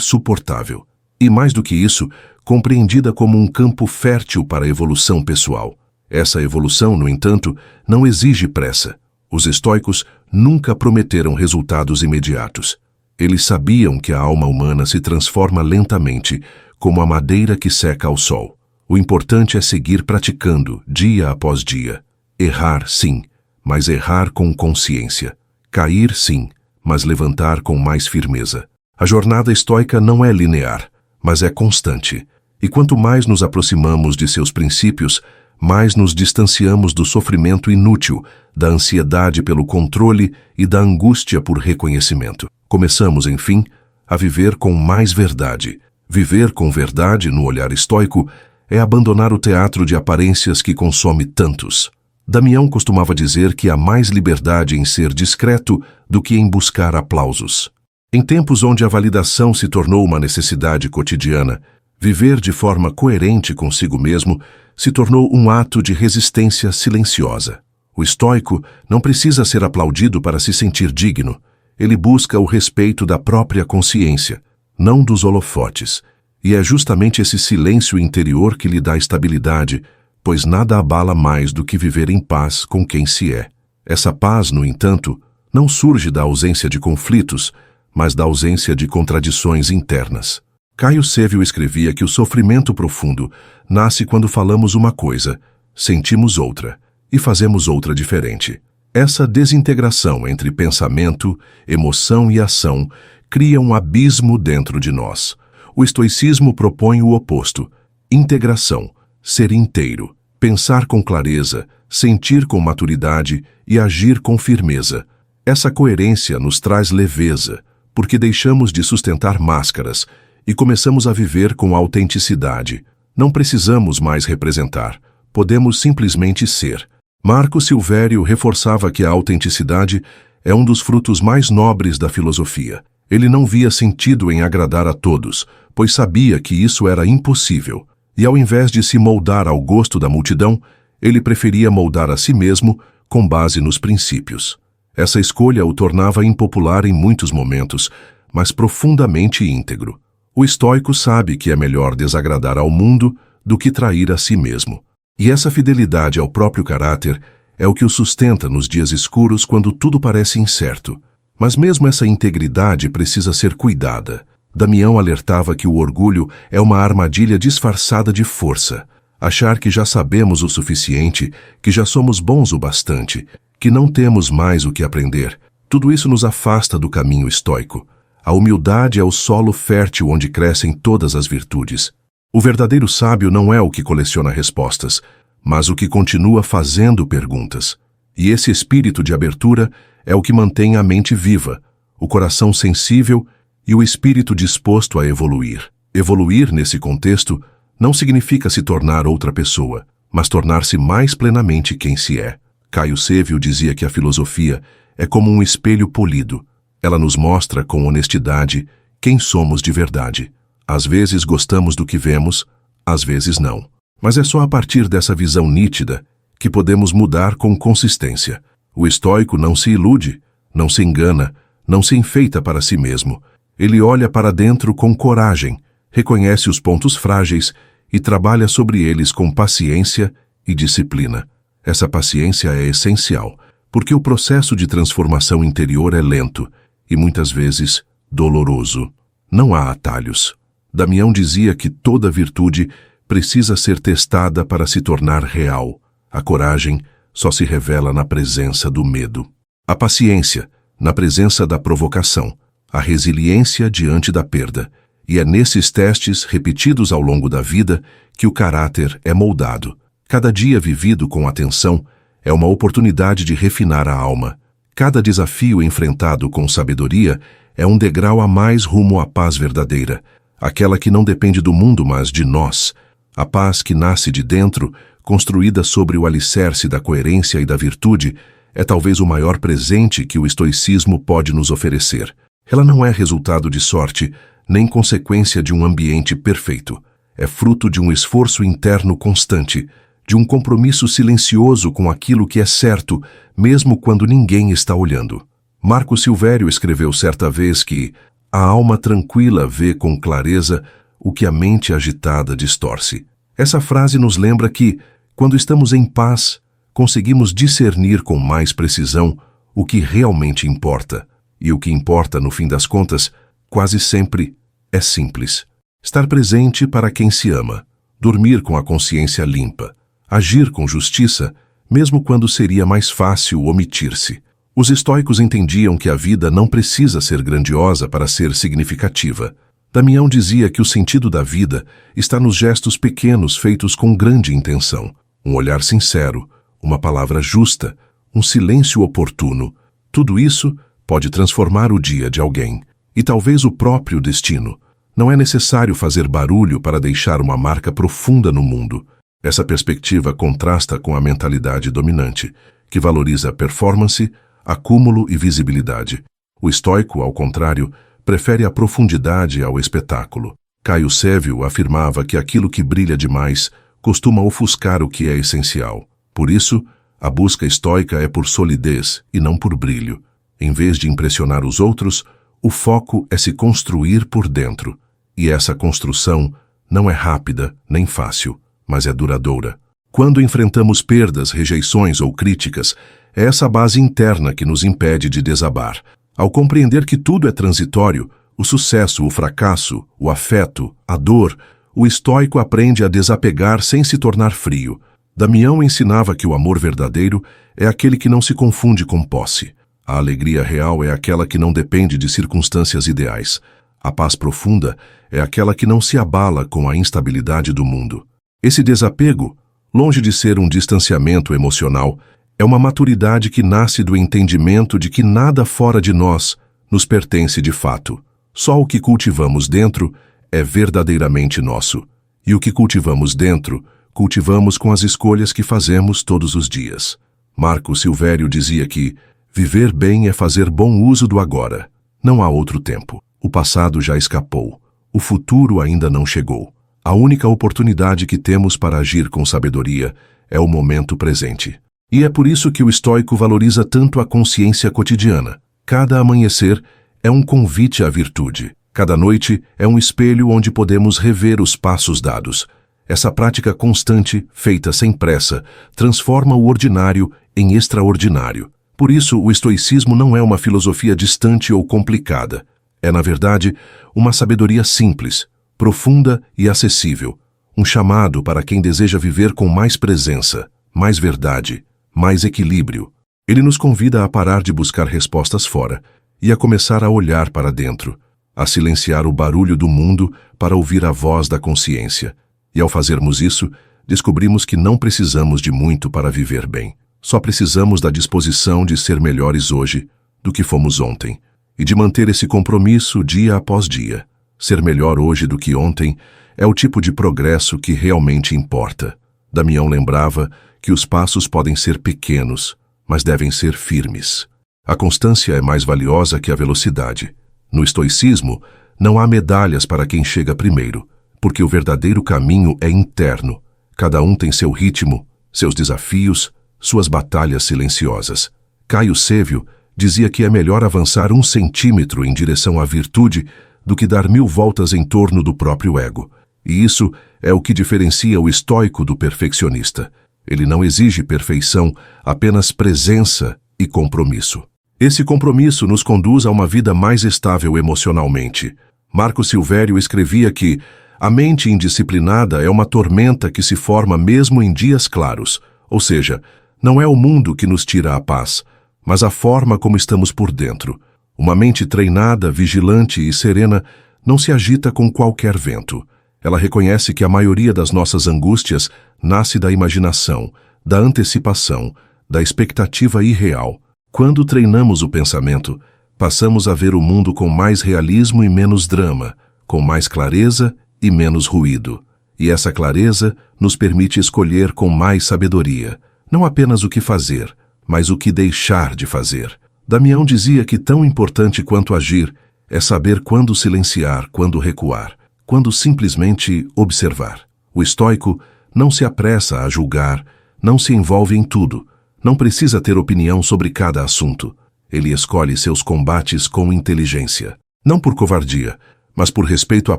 suportável. E mais do que isso, compreendida como um campo fértil para a evolução pessoal. Essa evolução, no entanto, não exige pressa. Os estoicos nunca prometeram resultados imediatos. Eles sabiam que a alma humana se transforma lentamente, como a madeira que seca ao sol. O importante é seguir praticando, dia após dia. Errar, sim, mas errar com consciência. Cair, sim, mas levantar com mais firmeza. A jornada estoica não é linear, mas é constante. E quanto mais nos aproximamos de seus princípios, mais nos distanciamos do sofrimento inútil, da ansiedade pelo controle e da angústia por reconhecimento. Começamos, enfim, a viver com mais verdade. Viver com verdade, no olhar estoico, é abandonar o teatro de aparências que consome tantos. Damião costumava dizer que há mais liberdade em ser discreto do que em buscar aplausos. Em tempos onde a validação se tornou uma necessidade cotidiana, viver de forma coerente consigo mesmo se tornou um ato de resistência silenciosa. O estoico não precisa ser aplaudido para se sentir digno. Ele busca o respeito da própria consciência, não dos holofotes. E é justamente esse silêncio interior que lhe dá estabilidade, pois nada abala mais do que viver em paz com quem se é. Essa paz, no entanto, não surge da ausência de conflitos, mas da ausência de contradições internas. Caio Sêvio escrevia que o sofrimento profundo nasce quando falamos uma coisa, sentimos outra e fazemos outra diferente. Essa desintegração entre pensamento, emoção e ação cria um abismo dentro de nós. O estoicismo propõe o oposto: integração, ser inteiro, pensar com clareza, sentir com maturidade e agir com firmeza. Essa coerência nos traz leveza, porque deixamos de sustentar máscaras e começamos a viver com autenticidade. Não precisamos mais representar, podemos simplesmente ser. Marco Silvério reforçava que a autenticidade é um dos frutos mais nobres da filosofia. Ele não via sentido em agradar a todos, pois sabia que isso era impossível. E ao invés de se moldar ao gosto da multidão, ele preferia moldar a si mesmo com base nos princípios. Essa escolha o tornava impopular em muitos momentos, mas profundamente íntegro. O estoico sabe que é melhor desagradar ao mundo do que trair a si mesmo. E essa fidelidade ao próprio caráter é o que o sustenta nos dias escuros quando tudo parece incerto. Mas mesmo essa integridade precisa ser cuidada. Damião alertava que o orgulho é uma armadilha disfarçada de força. Achar que já sabemos o suficiente, que já somos bons o bastante, que não temos mais o que aprender. Tudo isso nos afasta do caminho estoico. A humildade é o solo fértil onde crescem todas as virtudes. O verdadeiro sábio não é o que coleciona respostas, mas o que continua fazendo perguntas. E esse espírito de abertura é o que mantém a mente viva, o coração sensível e o espírito disposto a evoluir. Evoluir, nesse contexto, não significa se tornar outra pessoa, mas tornar-se mais plenamente quem se é. Caio Sêvio dizia que a filosofia é como um espelho polido. Ela nos mostra com honestidade quem somos de verdade. Às vezes gostamos do que vemos, Às vezes não. Mas é só a partir dessa visão nítida que podemos mudar com consistência. O estoico não se ilude, não se engana, não se enfeita para si mesmo. Ele olha para dentro com coragem, reconhece os pontos frágeis e trabalha sobre eles com paciência e disciplina. Essa paciência é essencial, porque o processo de transformação interior é lento e muitas vezes doloroso. Não há atalhos. Damião dizia que toda virtude precisa ser testada para se tornar real. A coragem só se revela na presença do medo. A paciência, na presença da provocação. A resiliência diante da perda. E é nesses testes, repetidos ao longo da vida, que o caráter é moldado. Cada dia vivido com atenção é uma oportunidade de refinar a alma. Cada desafio enfrentado com sabedoria é um degrau a mais rumo à paz verdadeira, aquela que não depende do mundo, mas de nós. A paz que nasce de dentro, construída sobre o alicerce da coerência e da virtude, é talvez o maior presente que o estoicismo pode nos oferecer. Ela não é resultado de sorte, nem consequência de um ambiente perfeito. É fruto de um esforço interno constante, de um compromisso silencioso com aquilo que é certo, mesmo quando ninguém está olhando. Marco Silvério escreveu certa vez que a alma tranquila vê com clareza o que a mente agitada distorce. Essa frase nos lembra que, quando estamos em paz, conseguimos discernir com mais precisão o que realmente importa. E o que importa, no fim das contas, quase sempre é simples. Estar presente para quem se ama, dormir com a consciência limpa, agir com justiça, mesmo quando seria mais fácil omitir-se. Os estoicos entendiam que a vida não precisa ser grandiosa para ser significativa. Damião dizia que o sentido da vida está nos gestos pequenos feitos com grande intenção. Um olhar sincero, uma palavra justa, um silêncio oportuno. Tudo isso pode transformar o dia de alguém, e talvez o próprio destino. Não é necessário fazer barulho para deixar uma marca profunda no mundo. Essa perspectiva contrasta com a mentalidade dominante, que valoriza performance, acúmulo e visibilidade. O estoico, ao contrário, prefere a profundidade ao espetáculo. Caio Sévio afirmava que aquilo que brilha demais costuma ofuscar o que é essencial. Por isso, a busca estoica é por solidez e não por brilho. Em vez de impressionar os outros, o foco é se construir por dentro. E essa construção não é rápida nem fácil, mas é duradoura. Quando enfrentamos perdas, rejeições ou críticas, é essa base interna que nos impede de desabar. Ao compreender que tudo é transitório, o sucesso, o fracasso, o afeto, a dor, o estoico aprende a desapegar sem se tornar frio. Damião ensinava que o amor verdadeiro é aquele que não se confunde com posse. A alegria real é aquela que não depende de circunstâncias ideais. A paz profunda é aquela que não se abala com a instabilidade do mundo. Esse desapego, longe de ser um distanciamento emocional, é uma maturidade que nasce do entendimento de que nada fora de nós nos pertence de fato. Só o que cultivamos dentro é verdadeiramente nosso. E o que cultivamos dentro, cultivamos com as escolhas que fazemos todos os dias. Marco Silvério dizia que viver bem é fazer bom uso do agora. Não há outro tempo. O passado já escapou. O futuro ainda não chegou. A única oportunidade que temos para agir com sabedoria é o momento presente. E é por isso que o estoico valoriza tanto a consciência cotidiana. Cada amanhecer é um convite à virtude. Cada noite é um espelho onde podemos rever os passos dados. Essa prática constante, feita sem pressa, transforma o ordinário em extraordinário. Por isso, o estoicismo não é uma filosofia distante ou complicada. É, na verdade, uma sabedoria simples, profunda e acessível. Um chamado para quem deseja viver com mais presença, mais verdade, mais equilíbrio. Ele nos convida a parar de buscar respostas fora e a começar a olhar para dentro, a silenciar o barulho do mundo para ouvir a voz da consciência. E ao fazermos isso, descobrimos que não precisamos de muito para viver bem. Só precisamos da disposição de ser melhores hoje do que fomos ontem e de manter esse compromisso dia após dia. Ser melhor hoje do que ontem é o tipo de progresso que realmente importa. Damião lembrava que os passos podem ser pequenos, mas devem ser firmes. A constância é mais valiosa que a velocidade. No estoicismo, não há medalhas para quem chega primeiro. porque o verdadeiro caminho é interno. Cada um tem seu ritmo, seus desafios, suas batalhas silenciosas. Caio Sévio dizia que é melhor avançar 1 centímetro em direção à virtude do que dar 1000 voltas em torno do próprio ego. E isso é o que diferencia o estoico do perfeccionista. Ele não exige perfeição, apenas presença e compromisso. Esse compromisso nos conduz a uma vida mais estável emocionalmente. Marco Silvério escrevia que a mente indisciplinada é uma tormenta que se forma mesmo em dias claros, ou seja, não é o mundo que nos tira a paz, mas a forma como estamos por dentro. Uma mente treinada, vigilante e serena não se agita com qualquer vento. Ela reconhece que a maioria das nossas angústias nasce da imaginação, da antecipação, da expectativa irreal. Quando treinamos o pensamento, passamos a ver o mundo com mais realismo e menos drama, com mais clareza e menos ruído. E essa clareza nos permite escolher com mais sabedoria, não apenas o que fazer, mas o que deixar de fazer. Damião dizia que tão importante quanto agir é saber quando silenciar, quando recuar, quando simplesmente observar. O estoico não se apressa a julgar, não se envolve em tudo, não precisa ter opinião sobre cada assunto. Ele escolhe seus combates com inteligência, não por covardia, mas por respeito à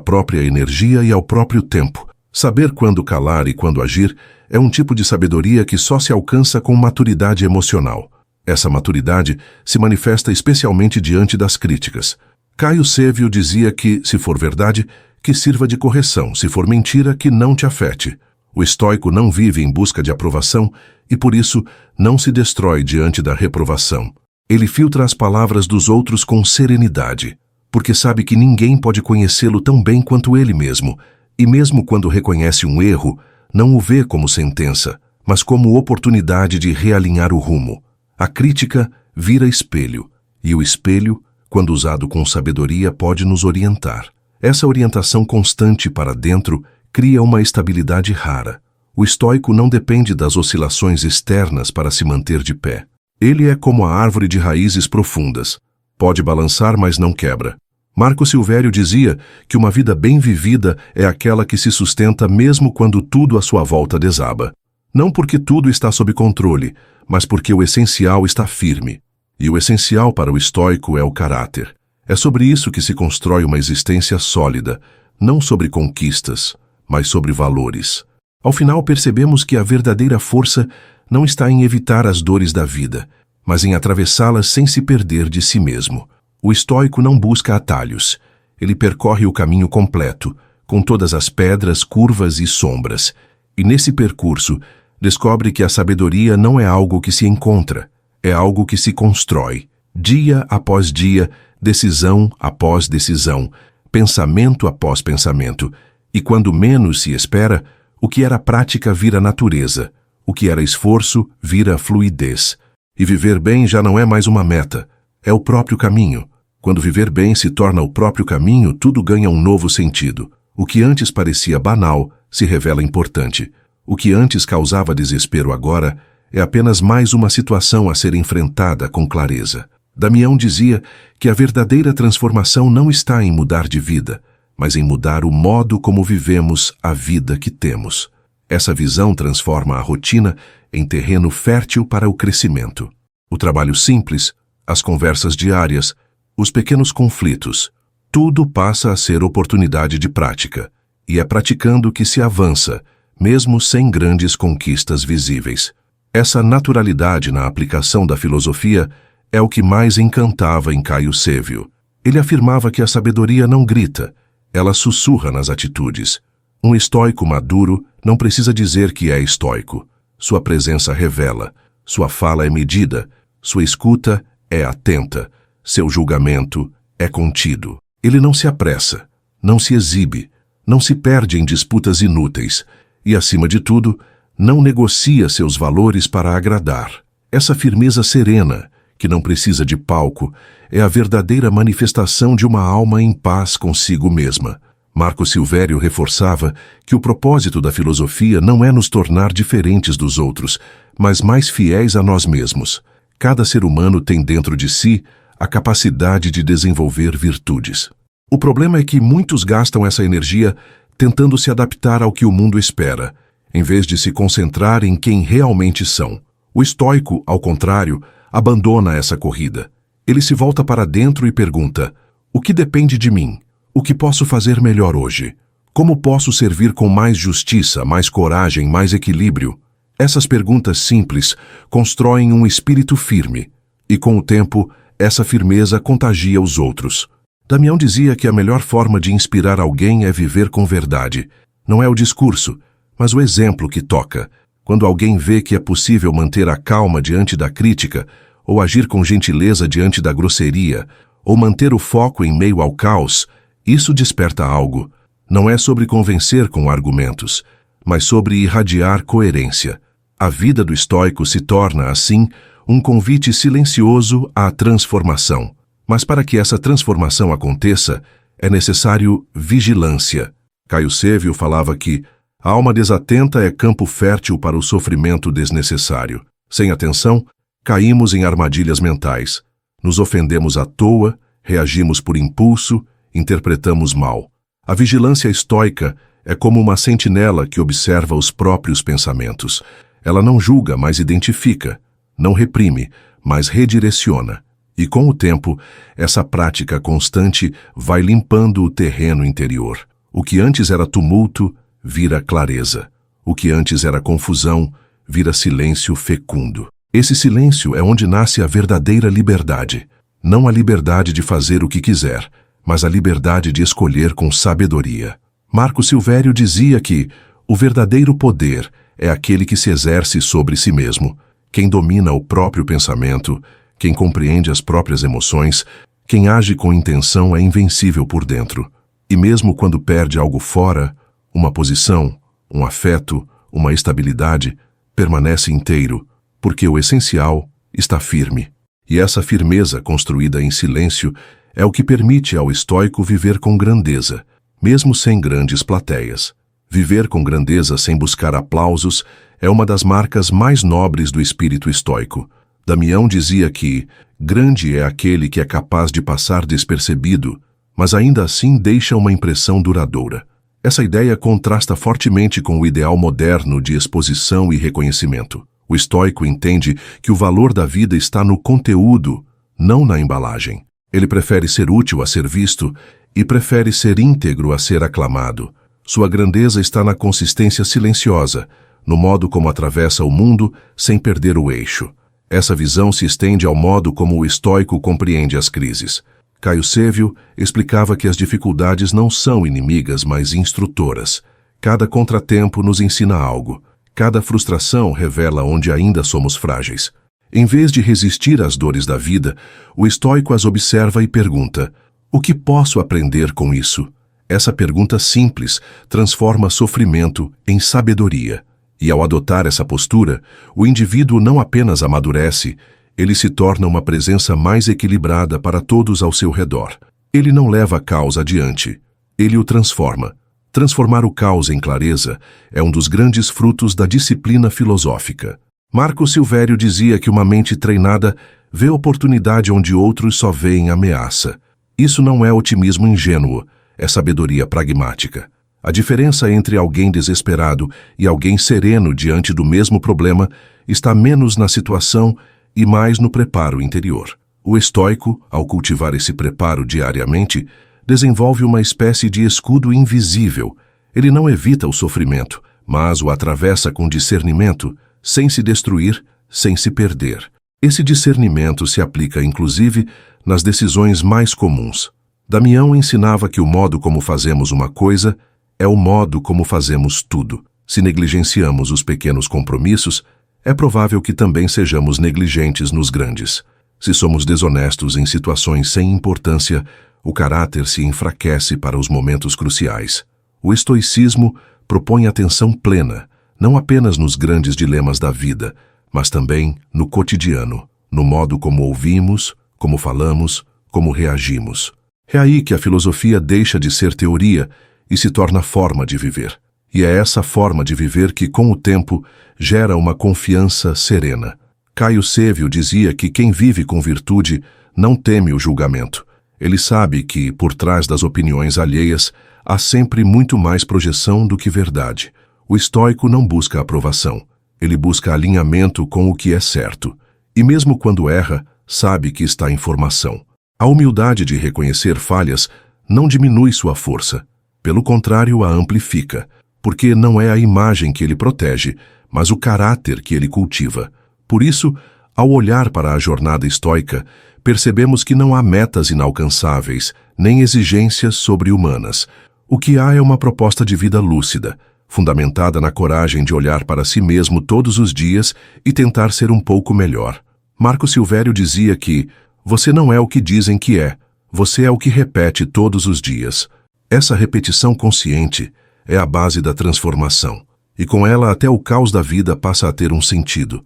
própria energia e ao próprio tempo. Saber quando calar e quando agir é um tipo de sabedoria que só se alcança com maturidade emocional. Essa maturidade se manifesta especialmente diante das críticas. Caio Sévio dizia que, se for verdade, que sirva de correção, se for mentira, que não te afete. O estoico não vive em busca de aprovação e, por isso, não se destrói diante da reprovação. Ele filtra as palavras dos outros com serenidade, porque sabe que ninguém pode conhecê-lo tão bem quanto ele mesmo, e mesmo quando reconhece um erro, não o vê como sentença, mas como oportunidade de realinhar o rumo. A crítica vira espelho, e o espelho, quando usado com sabedoria, pode nos orientar. Essa orientação constante para dentro cria uma estabilidade rara. O estoico não depende das oscilações externas para se manter de pé. Ele é como a árvore de raízes profundas. Pode balançar, mas não quebra. Marco Silvério dizia que uma vida bem vivida é aquela que se sustenta mesmo quando tudo à sua volta desaba. Não porque tudo está sob controle, mas porque o essencial está firme. E o essencial para o estoico é o caráter. É sobre isso que se constrói uma existência sólida, não sobre conquistas, mas sobre valores. Ao final percebemos que a verdadeira força não está em evitar as dores da vida, mas em atravessá-las sem se perder de si mesmo. O estoico não busca atalhos. Ele percorre o caminho completo, com todas as pedras, curvas e sombras. E nesse percurso, descobre que a sabedoria não é algo que se encontra, é algo que se constrói. Dia após dia, decisão após decisão, pensamento após pensamento. E quando menos se espera, o que era prática vira natureza, o que era esforço vira fluidez. E viver bem já não é mais uma meta, é o próprio caminho. Quando viver bem se torna o próprio caminho, tudo ganha um novo sentido. O que antes parecia banal se revela importante. O que antes causava desespero agora é apenas mais uma situação a ser enfrentada com clareza. Damião dizia que a verdadeira transformação não está em mudar de vida, mas em mudar o modo como vivemos a vida que temos. Essa visão transforma a rotina em terreno fértil para o crescimento. O trabalho simples, as conversas diárias, os pequenos conflitos, tudo passa a ser oportunidade de prática, e é praticando que se avança, mesmo sem grandes conquistas visíveis. Essa naturalidade na aplicação da filosofia é o que mais encantava em Caio Sévio. Ele afirmava que a sabedoria não grita, ela sussurra nas atitudes. Um estoico maduro não precisa dizer que é estoico. Sua presença revela, sua fala é medida, sua escuta é atenta, seu julgamento é contido. Ele não se apressa, não se exibe, não se perde em disputas inúteis e, acima de tudo, não negocia seus valores para agradar. Essa firmeza serena, que não precisa de palco, é a verdadeira manifestação de uma alma em paz consigo mesma. Marco Silvério reforçava que o propósito da filosofia não é nos tornar diferentes dos outros, mas mais fiéis a nós mesmos. Cada ser humano tem dentro de si a capacidade de desenvolver virtudes. O problema é que muitos gastam essa energia tentando se adaptar ao que o mundo espera, em vez de se concentrar em quem realmente são. O estoico, ao contrário, abandona essa corrida. Ele se volta para dentro e pergunta: o que depende de mim? O que posso fazer melhor hoje? Como posso servir com mais justiça, mais coragem, mais equilíbrio? Essas perguntas simples constroem um espírito firme, e com o tempo, essa firmeza contagia os outros. Damião dizia que a melhor forma de inspirar alguém é viver com verdade. Não é o discurso, mas o exemplo que toca. Quando alguém vê que é possível manter a calma diante da crítica, ou agir com gentileza diante da grosseria, ou manter o foco em meio ao caos, isso desperta algo. Não é sobre convencer com argumentos, mas sobre irradiar coerência. A vida do estoico se torna, assim, um convite silencioso à transformação. Mas para que essa transformação aconteça, é necessário vigilância. Caio Sêvio falava que a alma desatenta é campo fértil para o sofrimento desnecessário. Sem atenção, caímos em armadilhas mentais. Nos ofendemos à toa, reagimos por impulso, interpretamos mal. A vigilância estoica é como uma sentinela que observa os próprios pensamentos. Ela não julga, mas identifica. Não reprime, mas redireciona. E com o tempo, essa prática constante vai limpando o terreno interior. O que antes era tumulto, vira clareza. O que antes era confusão, vira silêncio fecundo. Esse silêncio é onde nasce a verdadeira liberdade. Não a liberdade de fazer o que quiser, mas a liberdade de escolher com sabedoria. Marco Silvério dizia que o verdadeiro poder é aquele que se exerce sobre si mesmo. Quem domina o próprio pensamento, quem compreende as próprias emoções, quem age com intenção é invencível por dentro. E mesmo quando perde algo fora, uma posição, um afeto, uma estabilidade, permanece inteiro, porque o essencial está firme. E essa firmeza construída em silêncio é o que permite ao estoico viver com grandeza, mesmo sem grandes plateias. Viver com grandeza sem buscar aplausos é uma das marcas mais nobres do espírito estoico. Damião dizia que grande é aquele que é capaz de passar despercebido, mas ainda assim deixa uma impressão duradoura. Essa ideia contrasta fortemente com o ideal moderno de exposição e reconhecimento. O estoico entende que o valor da vida está no conteúdo, não na embalagem. Ele prefere ser útil a ser visto e prefere ser íntegro a ser aclamado. Sua grandeza está na consistência silenciosa, no modo como atravessa o mundo sem perder o eixo. Essa visão se estende ao modo como o estoico compreende as crises. Caio Sêvio explicava que as dificuldades não são inimigas, mas instrutoras. Cada contratempo nos ensina algo. Cada frustração revela onde ainda somos frágeis. Em vez de resistir às dores da vida, o estoico as observa e pergunta: o que posso aprender com isso? Essa pergunta simples transforma sofrimento em sabedoria. E ao adotar essa postura, o indivíduo não apenas amadurece, ele se torna uma presença mais equilibrada para todos ao seu redor. Ele não leva caos adiante, ele o transforma. Transformar o caos em clareza é um dos grandes frutos da disciplina filosófica. Marco Silvério dizia que uma mente treinada vê oportunidade onde outros só veem ameaça. Isso não é otimismo ingênuo, é sabedoria pragmática. A diferença entre alguém desesperado e alguém sereno diante do mesmo problema está menos na situação e mais no preparo interior. O estoico, ao cultivar esse preparo diariamente, desenvolve uma espécie de escudo invisível. Ele não evita o sofrimento, mas o atravessa com discernimento, sem se destruir, sem se perder. Esse discernimento se aplica, inclusive, nas decisões mais comuns. Damião ensinava que o modo como fazemos uma coisa é o modo como fazemos tudo. Se negligenciamos os pequenos compromissos, é provável que também sejamos negligentes nos grandes. Se somos desonestos em situações sem importância, o caráter se enfraquece para os momentos cruciais. O estoicismo propõe atenção plena, não apenas nos grandes dilemas da vida, mas também no cotidiano, no modo como ouvimos, como falamos, como reagimos. É aí que a filosofia deixa de ser teoria e se torna forma de viver. E é essa forma de viver que, com o tempo, gera uma confiança serena. Caio Sêvio dizia que quem vive com virtude não teme o julgamento. Ele sabe que, por trás das opiniões alheias, há sempre muito mais projeção do que verdade. O estoico não busca aprovação. Ele busca alinhamento com o que é certo. E mesmo quando erra, sabe que está em formação. A humildade de reconhecer falhas não diminui sua força. Pelo contrário, a amplifica. Porque não é a imagem que ele protege, mas o caráter que ele cultiva. Por isso, ao olhar para a jornada estoica, percebemos que não há metas inalcançáveis, nem exigências sobre-humanas. O que há é uma proposta de vida lúcida, fundamentada na coragem de olhar para si mesmo todos os dias e tentar ser um pouco melhor. Marco Silvério dizia que você não é o que dizem que é, você é o que repete todos os dias. Essa repetição consciente é a base da transformação, e com ela até o caos da vida passa a ter um sentido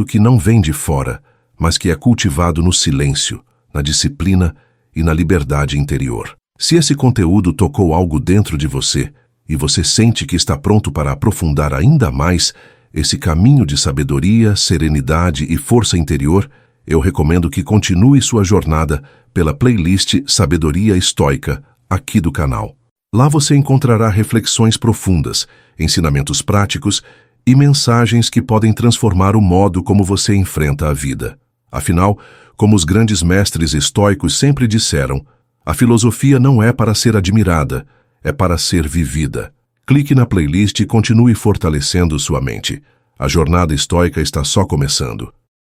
que não vem de fora, mas que é cultivado no silêncio, na disciplina e na liberdade interior. Se esse conteúdo tocou algo dentro de você, e você sente que está pronto para aprofundar ainda mais esse caminho de sabedoria, serenidade e força interior, eu recomendo que continue sua jornada pela playlist Sabedoria Estoica, aqui do canal. Lá você encontrará reflexões profundas, ensinamentos práticos e mensagens que podem transformar o modo como você enfrenta a vida. Afinal, como os grandes mestres estoicos sempre disseram, a filosofia não é para ser admirada, é para ser vivida. Clique na playlist e continue fortalecendo sua mente. A jornada estoica está só começando.